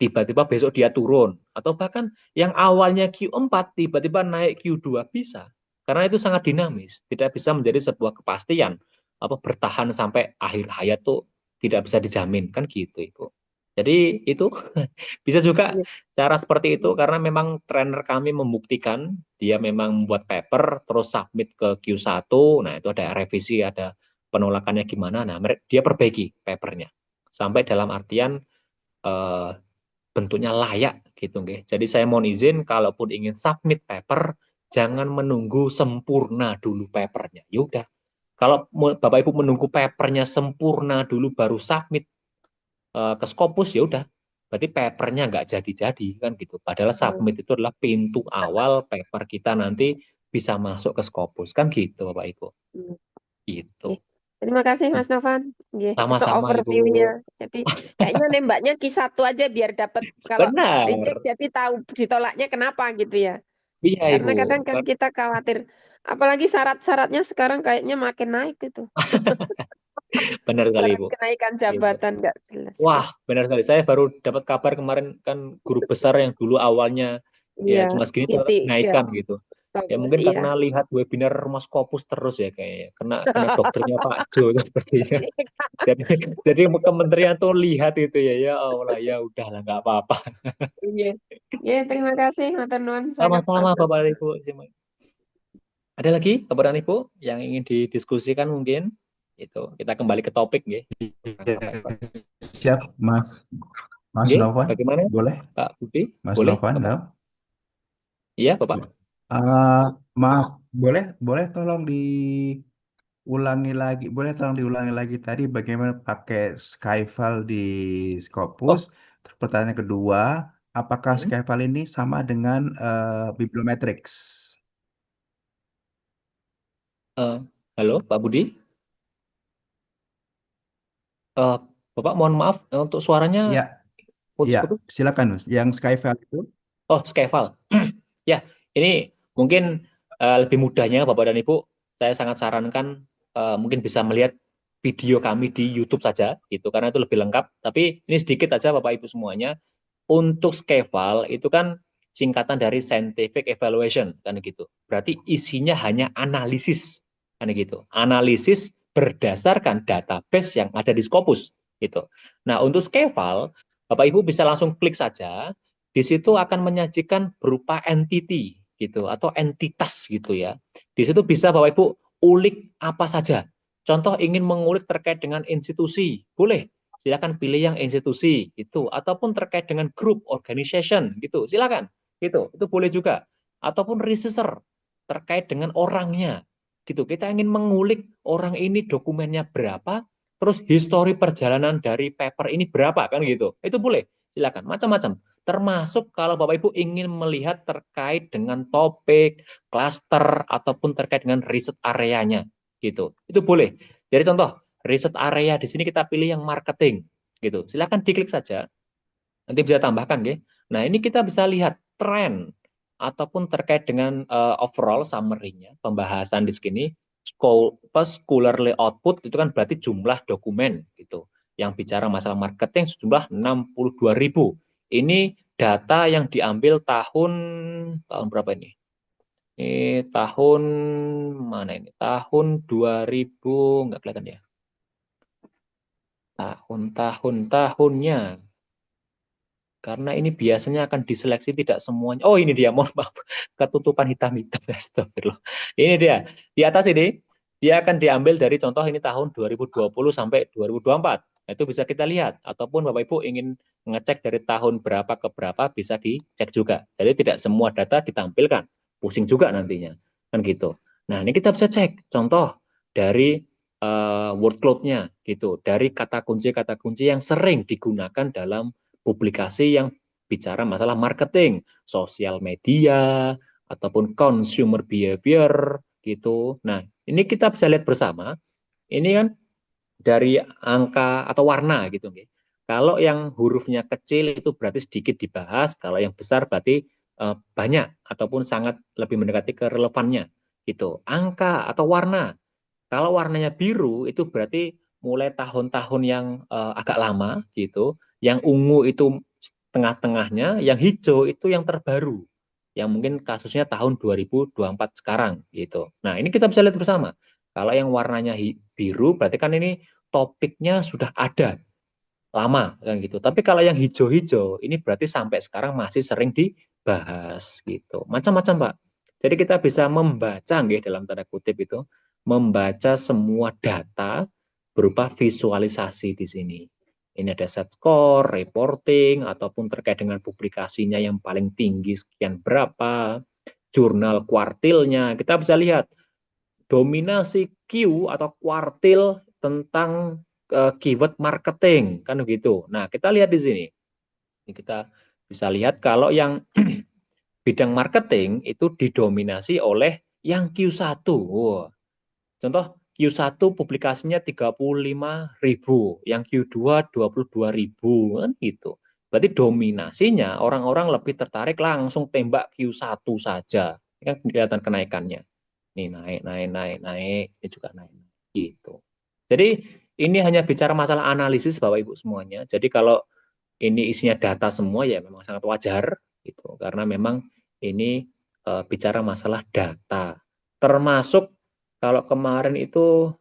tiba-tiba besok dia turun, atau bahkan yang awalnya Q4 tiba-tiba naik Q2 bisa. Karena itu sangat dinamis, tidak bisa menjadi sebuah kepastian bertahan sampai akhir hayat tuh tidak bisa dijamin, kan gitu Ibu. Jadi itu bisa juga cara seperti itu karena memang trainer kami membuktikan dia memang membuat paper terus submit ke Q1. Nah, itu ada revisi, ada penolakannya gimana. Nah, dia perbaiki papernya sampai dalam artian bentuknya layak gitu nggih. Jadi saya mohon izin kalaupun ingin submit paper jangan menunggu sempurna dulu papernya. Ya udah. Kalau Bapak Ibu menunggu papernya sempurna dulu baru submit ke Scopus, ya udah berarti papernya nggak jadi-jadi kan gitu. Padahal submit itu adalah pintu awal paper kita nanti bisa masuk ke Scopus kan gitu Bapak Ibu. Gitu. Terima kasih Mas Novan untuk Sama-sama Ibu. overview-nya. Jadi kayaknya nembaknya Q1 aja biar dapat, kalau Benar. reject jadi tahu ditolaknya kenapa gitu ya. Iya Karena Ibu. kadang kan kita khawatir, apalagi syarat-syaratnya sekarang kayaknya makin naik gitu. Benar sekali Syarat Ibu. kenaikan jabatan nggak jelas. Wah, benar sekali. Saya baru dapat kabar kemarin kan guru besar yang dulu awalnya ya Iya, cuma segini tuh inti ya. naikkan gitu. Ya Bagus, mungkin iya. karena lihat webinar Mas Scopus terus ya kayaknya. Kena dokternya Pak Jo sepertinya. Jadi kementerian tuh lihat itu ya Allah ya udahlah nggak apa-apa. Iya. Ya, terima kasih Matur nuwun sangat Sama-sama Mas Bapak Novan. Ibu. Ada lagi kabaran Ibu yang ingin didiskusikan mungkin? Itu kita kembali ke topik ya. Siap Mas Nggih, Novan, bagaimana boleh? Pak Budi? Mas Boleh, Novan, Bapak? no? Iya, Bapak. Maaf, boleh tolong diulangi lagi tadi bagaimana pakai Skyfile di Scopus. Terus pertanyaan kedua, apakah Skyfile ini sama dengan Bibliometrics? Halo, Pak Budi. Bapak mohon maaf untuk suaranya Ya, putus-putus. silakan Mas. Yang Skyfile itu? Oh, Skyfile. Ya, ini mungkin lebih mudahnya Bapak dan Ibu, saya sangat sarankan mungkin bisa melihat video kami di YouTube saja, gitu, karena itu lebih lengkap. Tapi ini sedikit aja Bapak Ibu semuanya. Untuk SCEVAL itu kan singkatan dari Scientific Evaluation, kan gitu. Berarti isinya hanya analisis, kan gitu. Analisis berdasarkan database yang ada di Scopus, gitu. Nah, untuk SCEVAL, Bapak Ibu bisa langsung klik saja. Di situ akan menyajikan berupa entity, gitu, atau entitas, gitu ya. Di situ bisa Bapak Ibu ulik apa saja. Contoh ingin mengulik terkait dengan institusi, boleh. Silakan pilih yang institusi gitu, ataupun terkait dengan grup organization gitu, silakan gitu, itu boleh juga. Ataupun researcher terkait dengan orangnya gitu, kita ingin mengulik orang ini dokumennya berapa, terus histori perjalanan dari paper ini berapa, kan gitu, itu boleh, silakan, macam-macam. Termasuk kalau Bapak Ibu ingin melihat terkait dengan topik, cluster, ataupun terkait dengan riset areanya gitu, itu boleh. Jadi contoh riset area di sini kita pilih yang marketing gitu. Silakan diklik saja. Nanti bisa tambahkan ya. Nah, ini kita bisa lihat tren ataupun terkait dengan overall summary-nya, pembahasan di sini scholarly output itu kan berarti jumlah dokumen gitu. Yang bicara masalah marketing sejumlah 62.000. Ini data yang diambil tahun berapa ini? Ini tahun mana ini? Tahun 2000 nggak kelihatan ya. Tahunnya, karena ini biasanya akan diseleksi tidak semuanya. Oh, ini dia, mohon maaf, ketutupan hitam-hitam. Ini dia, di atas ini, dia akan diambil dari contoh ini tahun 2020 sampai 2024. Itu bisa kita lihat, ataupun Bapak Ibu ingin ngecek dari tahun berapa ke berapa, bisa dicek juga. Jadi tidak semua data ditampilkan, pusing juga nantinya, kan gitu. Nah, ini kita bisa cek, contoh dari workload-nya gitu, dari kata kunci yang sering digunakan dalam publikasi yang bicara masalah marketing, sosial media, ataupun consumer behavior gitu. Nah, ini kita bisa lihat bersama. Ini kan dari angka atau warna gitu. Kalau yang hurufnya kecil itu berarti sedikit dibahas, kalau yang besar berarti banyak ataupun sangat lebih mendekati ke relevannya gitu. Angka atau warna. Kalau warnanya biru itu berarti mulai tahun-tahun yang agak lama gitu. Yang ungu itu tengah-tengahnya, yang hijau itu yang terbaru. Yang mungkin kasusnya tahun 2024 sekarang gitu. Nah, ini kita bisa lihat bersama. Kalau yang warnanya biru berarti kan ini topiknya sudah ada lama kan gitu. Tapi kalau yang hijau-hijau ini berarti sampai sekarang masih sering dibahas gitu. Macam-macam, Pak. Jadi kita bisa membaca dalam tanda kutip itu, membaca semua data berupa visualisasi di sini. Ini ada set score, reporting, ataupun terkait dengan publikasinya yang paling tinggi sekian berapa, jurnal kuartilnya. Kita bisa lihat dominasi Q atau kuartil tentang keyword marketing, kan begitu. Nah, kita lihat di sini. Ini kita bisa lihat kalau yang bidang marketing itu didominasi oleh yang Q1. Wow. Contoh Q1 publikasinya 35.000, yang Q2 22.000 kan gitu. Berarti dominasinya orang-orang lebih tertarik langsung tembak Q1 saja. Ini kan kelihatan kenaikannya. Ini naik, ini juga naik gitu. Jadi ini hanya bicara masalah analisis Bapak Ibu semuanya. Jadi kalau ini isinya data semua ya memang sangat wajar gitu, karena memang ini bicara masalah data. Termasuk kalau kemarin itu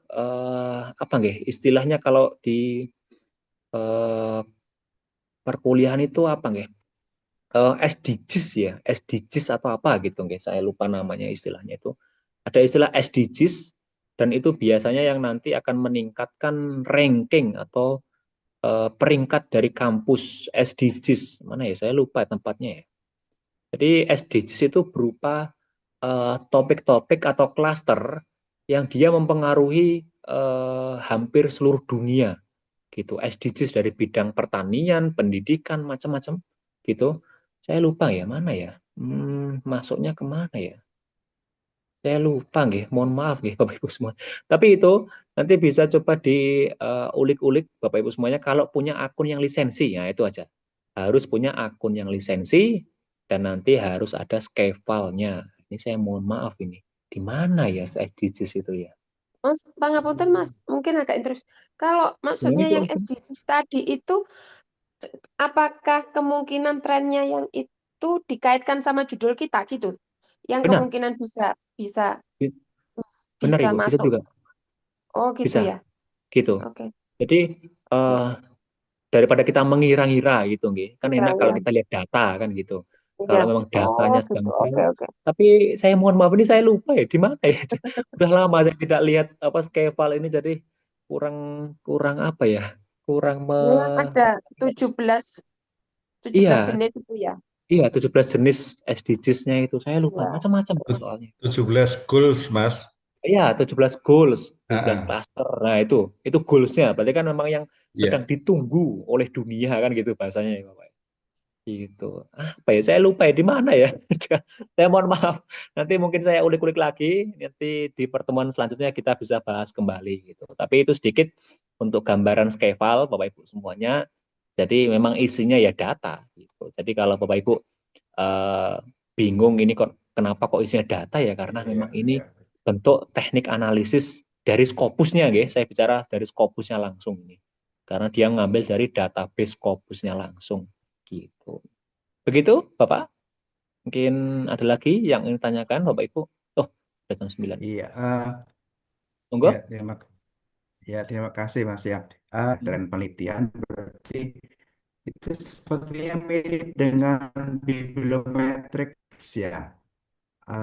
apa nggih istilahnya kalau di perkuliahan itu apa nggih? SDGs ya, SDGs atau apa gitu nggih, saya lupa namanya istilahnya itu. Ada istilah SDGs dan itu biasanya yang nanti akan meningkatkan ranking atau peringkat dari kampus SDGs. Mana ya, saya lupa tempatnya ya. Jadi SDGs itu berupa topik-topik atau klaster yang dia mempengaruhi hampir seluruh dunia gitu. SDGs dari bidang pertanian, pendidikan, macam-macam gitu. Saya lupa ya, mana ya, masuknya kemana ya, saya lupa nggih, mohon maaf nggih Bapak Ibu semua. Tapi itu nanti bisa coba diulik-ulik Bapak Ibu semuanya kalau punya akun yang lisensi, ya itu aja. Harus punya akun yang lisensi dan nanti harus ada SCEVAL-nya. Ini saya mohon maaf ini. Di mana ya SDGs itu ya? Mas, pangapunten Mas, mungkin agak interus. Kalau Gimana maksudnya itu yang langsung? SDGs tadi itu, apakah kemungkinan trennya yang itu dikaitkan sama judul kita gitu? Yang Benar, kemungkinan bisa bisa Bi- benar bisa Ibu, bisa masuk. juga, Oh gitu bisa ya. gitu. Oke. Jadi eh, daripada kita mengira-ngira gitu, nggih. Kan enak kalau Ya. kita lihat data kan gitu. Iya. Kalau memang Oh datanya sedang gitu. tren, Oke oke. tapi saya mohon maaf ini saya lupa ya di mana ya. Udah lama saya tidak lihat apa Skeval ini, jadi kurang kurang apa ya? Kurang Iya ada 17 iya, jenis itu ya. iya 17 jenis SDGs-nya itu saya lupa Iya. macam-macam soalnya. 17 goals, Mas. Iya, 17 goals, 17 Ah, cluster. Nah, itu goals-nya. Berarti kan memang yang sedang ya. ditunggu oleh dunia kan gitu bahasanya ya, Bapak. Gitu. Apa ya? Saya lupa ya di mana ya. Saya mohon maaf. Nanti mungkin saya ulik-ulik lagi. Nanti di pertemuan selanjutnya kita bisa bahas kembali gitu. Tapi itu sedikit untuk gambaran Skeval, Bapak Ibu semuanya. Jadi memang isinya ya data gitu. Jadi kalau Bapak Ibu eh, bingung ini kok kenapa kok isinya data ya, karena Iya, memang ini iya. bentuk teknik analisis dari Scopusnya, saya bicara dari Scopusnya langsung ini, karena dia ngambil dari database Scopusnya langsung gitu. Begitu Bapak, mungkin ada lagi yang ingin tanyakan Bapak Ibu. Oh, sudah jam 9. Iya, Monggo. ya terima kasih Mas ya. Tren penelitian berarti itu sepertinya mirip dengan bibliometrics ya.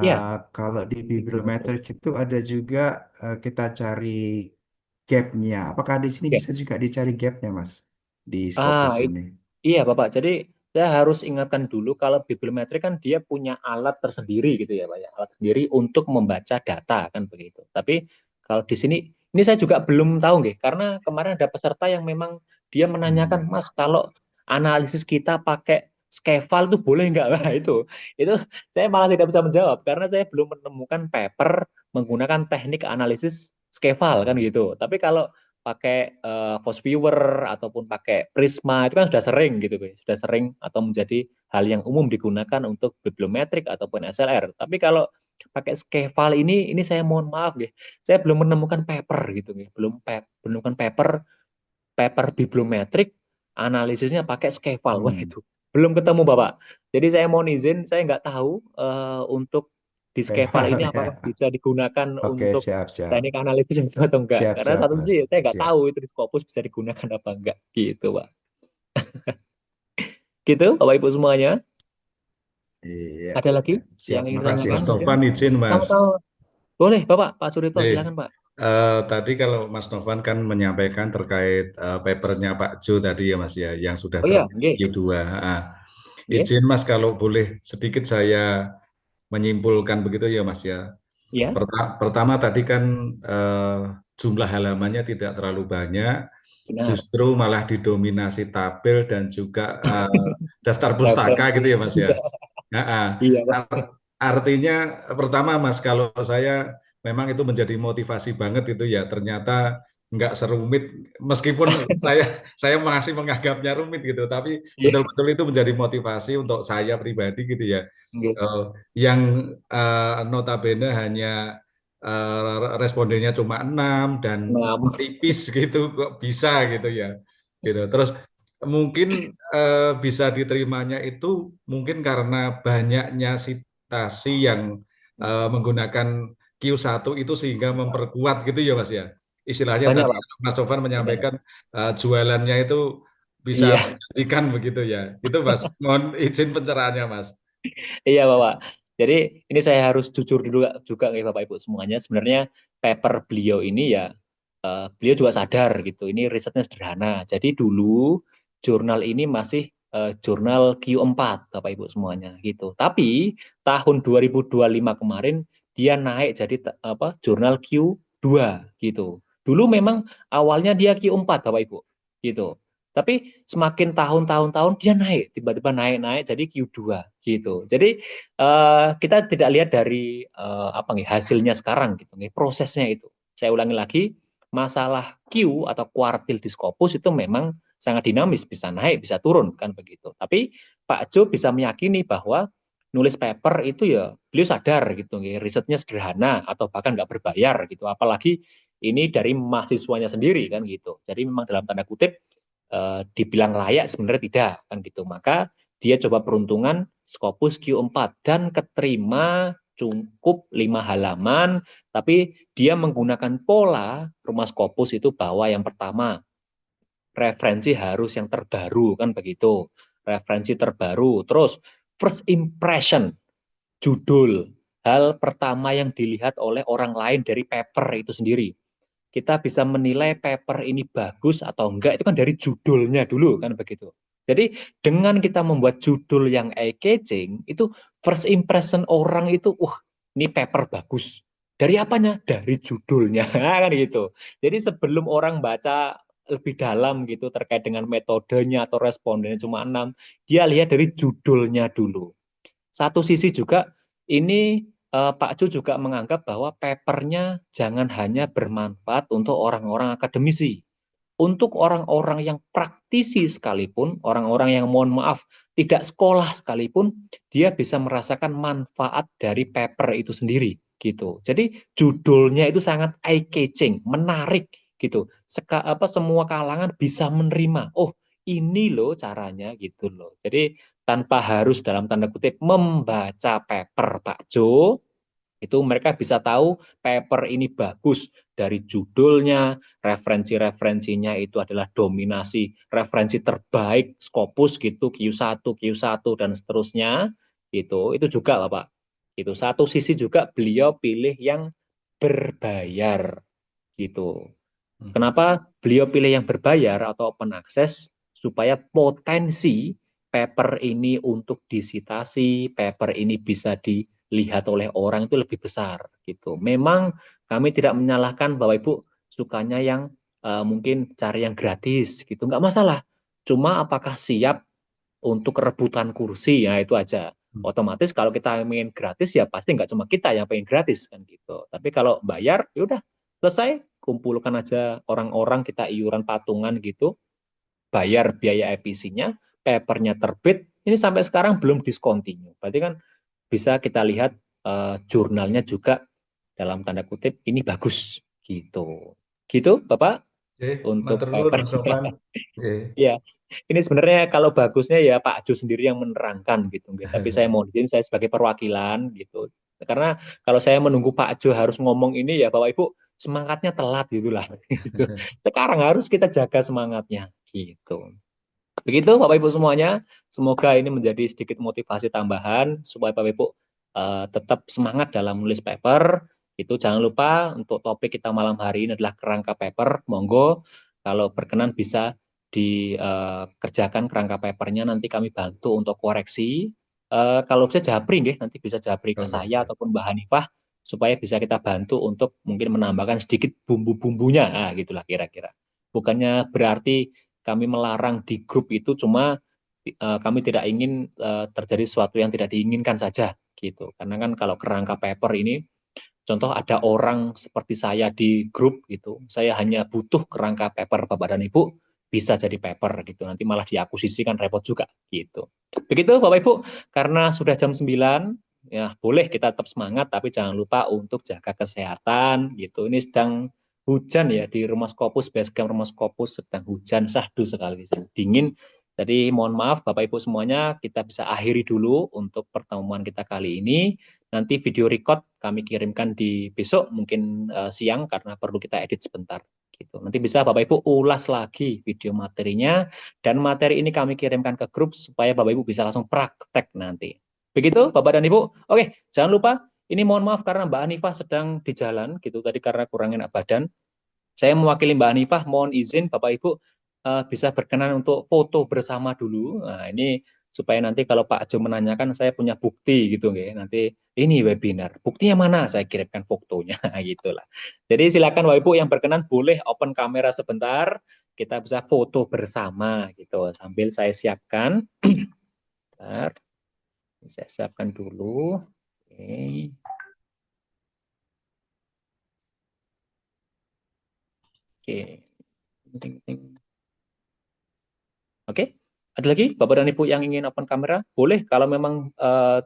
Ya, Kalau di bibliometrics itu ada juga kita cari gap-nya. Apakah di sini oke. bisa juga dicari gap-nya Mas di Ah, Scopus ini? iya Bapak. Jadi saya harus ingatkan dulu kalau bibliometrik kan dia punya alat tersendiri gitu ya Pak ya. Alat sendiri untuk membaca data kan begitu. Tapi kalau di sini ini saya juga belum tahu nggih, karena kemarin ada peserta yang memang dia menanyakan, Mas, kalau analisis kita pakai Skeval itu boleh nggak? Nah, itu saya malah tidak bisa menjawab karena saya belum menemukan paper menggunakan teknik analisis Skeval kan gitu. Tapi kalau pakai Force Viewer ataupun pakai Prisma itu kan sudah sering gitu, guys. Sudah sering atau menjadi hal yang umum digunakan untuk bibliometrik ataupun SLR. Tapi kalau pakai Skeval ini saya mohon maaf ya, saya belum menemukan paper gitu, belum menemukan paper bibliometrik analisisnya pakai Skeval. Wah, itu belum ketemu Bapak. Jadi saya mohon izin, saya nggak tahu untuk di Skeval ini apakah Ya. bisa digunakan Oke, untuk siap. teknik analisis itu atau enggak. Karena satu Mas. sih saya nggak Siap. tahu itu di Scopus bisa digunakan apa enggak gitu, Pak. Gitu, Bapak Ibu semuanya. Iya. Ada lagi Siap. yang ingin Makasih, ditanyakan? Mas Novan izin, Mas. Boleh, Bapak. Pak Surito, Nih, silakan, Pak. tadi kalau Mas Novan kan menyampaikan terkait papernya Pak Jo tadi ya Mas ya, yang sudah Oh iya, terbit nggih. Q2. Nggih. Izin Mas kalau boleh sedikit saya menyimpulkan begitu ya Mas ya. Iya. Pertama tadi kan jumlah halamannya tidak terlalu banyak, Benar. justru malah didominasi tabel dan juga daftar pustaka gitu ya Mas ya. Iya, Pak. Artinya pertama Mas, kalau saya memang itu menjadi motivasi banget itu ya, ternyata nggak serumit meskipun saya masih menganggapnya rumit gitu, tapi betul-betul itu menjadi motivasi untuk saya pribadi gitu ya. Yang notabene hanya respondennya cuma 6 dan tipis gitu kok bisa gitu ya. Gitu. Terus mungkin bisa diterimanya itu mungkin karena banyaknya citasi yang menggunakan Q1 itu sehingga memperkuat gitu ya Mas ya. Istilahnya Banyak, tadi Pak. Mas Sofan menyampaikan jualannya itu bisa Iya. menjanjikan begitu ya. Itu Mas, mohon izin pencerahannya Mas. Iya, Bapak. Jadi ini saya harus jujur dulu juga nih Bapak Ibu semuanya. Sebenarnya paper beliau ini ya, beliau juga sadar gitu. Ini risetnya sederhana. Jadi dulu jurnal ini masih jurnal Q4 Bapak Ibu semuanya gitu. Tapi tahun 2025 kemarin dia naik jadi jurnal Q2 gitu. Dulu memang awalnya dia Q4 Bapak Ibu gitu. Tapi semakin tahun-tahun dia naik, tiba-tiba naik jadi Q2 gitu. Jadi kita tidak lihat dari hasilnya sekarang gitu, prosesnya itu. Saya ulangi lagi, masalah Q atau kuartil di Scopus itu memang sangat dinamis, bisa naik, bisa turun kan begitu. Tapi Pak Jo bisa meyakini bahwa nulis paper itu ya beliau sadar gitu, risetnya sederhana atau bahkan nggak berbayar gitu, apalagi ini dari mahasiswanya sendiri kan gitu. Jadi memang dalam tanda kutip dibilang layak sebenarnya tidak kan gitu. Maka dia coba peruntungan Scopus Q4 dan keterima cukup 5 halaman, tapi dia menggunakan pola rumah Scopus itu bahwa yang pertama referensi harus yang terbaru kan begitu. Referensi terbaru, terus first impression, judul, hal pertama yang dilihat oleh orang lain dari paper itu sendiri. Kita bisa menilai paper ini bagus atau enggak itu kan dari judulnya dulu kan begitu. Jadi dengan kita membuat judul yang eye-catching, itu first impression orang itu, ini paper bagus. Dari apanya? Dari judulnya kan gitu. Jadi sebelum orang baca lebih dalam gitu terkait dengan metodenya atau respondennya cuma 6, dia lihat dari judulnya dulu. Satu sisi juga ini Pak Ju juga menganggap bahwa papernya jangan hanya bermanfaat untuk orang-orang akademisi. Untuk orang-orang yang praktisi sekalipun, orang-orang yang mohon maaf tidak sekolah sekalipun, dia bisa merasakan manfaat dari paper itu sendiri gitu. Jadi judulnya itu sangat eye-catching, menarik gitu. Semua kalangan bisa menerima. Oh, ini loh caranya gitu loh. Jadi tanpa harus dalam tanda kutip membaca paper Pak Jo, itu mereka bisa tahu paper ini bagus dari judulnya, referensi-referensinya itu adalah dominasi referensi terbaik Scopus gitu, Q1, Q1 dan seterusnya. Itu juga Bapak. Itu satu sisi juga beliau pilih yang berbayar gitu. Kenapa beliau pilih yang berbayar atau open access? Supaya potensi paper ini untuk disitasi, paper ini bisa dilihat oleh orang itu lebih besar gitu. Memang kami tidak menyalahkan Bapak Ibu sukanya yang mungkin cari yang gratis gitu, nggak masalah. Cuma apakah siap untuk rebutan kursi, ya itu aja. Otomatis kalau kita ingin gratis ya pasti nggak cuma kita yang pengen gratis kan gitu. Tapi kalau bayar ya udah selesai, kumpulkan aja orang-orang, kita iuran patungan gitu, bayar biaya EPC-nya, papernya terbit. Ini sampai sekarang belum discontinue. Berarti kan bisa kita lihat jurnalnya juga dalam tanda kutip ini bagus gitu. Gitu Bapak untuk matur nuwun paper. Mas Sofan. Ya, ini sebenarnya kalau bagusnya ya Pak Jo sendiri yang menerangkan gitu. Tapi saya mohon izin saya sebagai perwakilan gitu. Karena kalau saya menunggu Pak Jo harus ngomong ini ya Bapak Ibu semangatnya telat gitulah. Gitu. Sekarang harus kita jaga semangatnya gitu. Begitu Bapak Ibu semuanya. Semoga ini menjadi sedikit motivasi tambahan supaya Bapak Ibu tetap semangat dalam menulis paper. Itu jangan lupa untuk topik kita malam hari ini adalah kerangka paper. Monggo kalau berkenan bisa dikerjakan kerangka papernya, nanti kami bantu untuk koreksi. Kalau bisa japri deh, nanti bisa japri ke saya ataupun Mbak Hanifah supaya bisa kita bantu untuk mungkin menambahkan sedikit bumbu-bumbunya, gitulah kira-kira. Bukannya berarti kami melarang di grup itu, cuma kami tidak ingin terjadi sesuatu yang tidak diinginkan saja gitu. Karena kan kalau kerangka paper ini, contoh ada orang seperti saya di grup gitu, saya hanya butuh kerangka paper Bapak dan Ibu, bisa jadi paper gitu. Nanti malah diakuisisi kan repot juga gitu. Begitu Bapak Ibu, karena sudah jam 9, ya boleh kita tetap semangat, tapi jangan lupa untuk jaga kesehatan gitu. Ini sedang hujan ya di rumah Scopus, basecamp rumah Scopus sedang hujan syahdu sekali, dingin. Jadi mohon maaf Bapak Ibu semuanya, kita bisa akhiri dulu untuk pertemuan kita kali ini. Nanti video record kami kirimkan di besok, mungkin siang karena perlu kita edit sebentar. Gitu. Nanti bisa Bapak Ibu ulas lagi video materinya, dan materi ini kami kirimkan ke grup supaya Bapak Ibu bisa langsung praktek nanti. Begitu Bapak dan Ibu. Oke, jangan lupa, ini mohon maaf karena Mbak Hanifah sedang di jalan gitu tadi karena kurang enak badan. Saya mewakili Mbak Hanifah, mohon izin Bapak Ibu bisa berkenan untuk foto bersama dulu. Nah, ini supaya nanti kalau Pak Jo menanyakan saya punya bukti gitu nggih. Nanti ini webinar. Buktinya mana? Saya kirimkan fotonya gitulah. Jadi silakan Bapak Ibu yang berkenan boleh open kamera sebentar. Kita bisa foto bersama gitu. Sambil saya siapkan. Bentar. Saya siapkan dulu. Oke. Oke. Oke. Ada lagi Bapak dan Ibu yang ingin open kamera? Boleh, kalau memang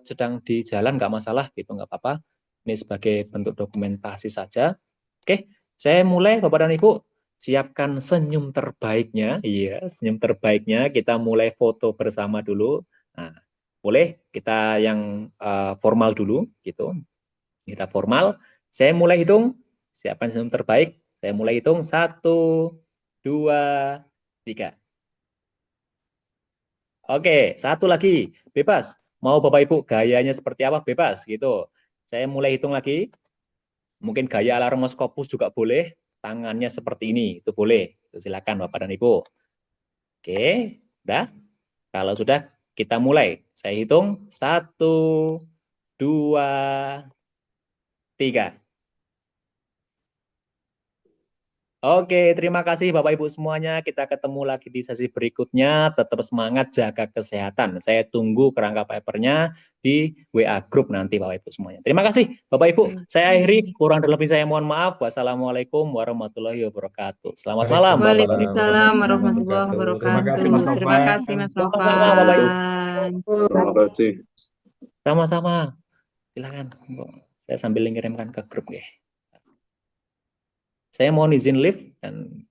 sedang di jalan nggak masalah gitu, nggak apa-apa. Ini sebagai bentuk dokumentasi saja. Oke, saya mulai Bapak dan Ibu. Siapkan senyum terbaiknya. Iya, senyum terbaiknya. Kita mulai foto bersama dulu. Nah, boleh kita yang formal dulu gitu. Kita formal. Saya mulai hitung. Siapkan senyum terbaik. Saya mulai hitung 1, 2, 3. Oke, satu lagi, bebas. Mau Bapak Ibu gayanya seperti apa, bebas gitu. Saya mulai hitung lagi. Mungkin gaya alarmoskopus juga boleh. Tangannya seperti ini, itu boleh. Silakan Bapak dan Ibu. Oke, udah. Kalau sudah, kita mulai. Saya hitung 1, 2, 3. Oke, terima kasih Bapak Ibu semuanya. Kita ketemu lagi di sesi berikutnya. Tetap semangat, jaga kesehatan. Saya tunggu kerangka papernya di WA Group nanti Bapak Ibu semuanya. Terima kasih Bapak Ibu. Saya akhiri, kurang lebih saya mohon maaf. Wassalamualaikum warahmatullahi wabarakatuh. Selamat malam Bapak dan Ibu. Waalaikumsalam warahmatullahi Terima kasih Mas wabarakatuh. Terima Novan. kasih Mas Sama-sama Bapak Ibu. Novan. Terima kasih. Sama-sama. Silakan. Saya sambil ngirimkan ke grup ya. Saya mohon izin live dan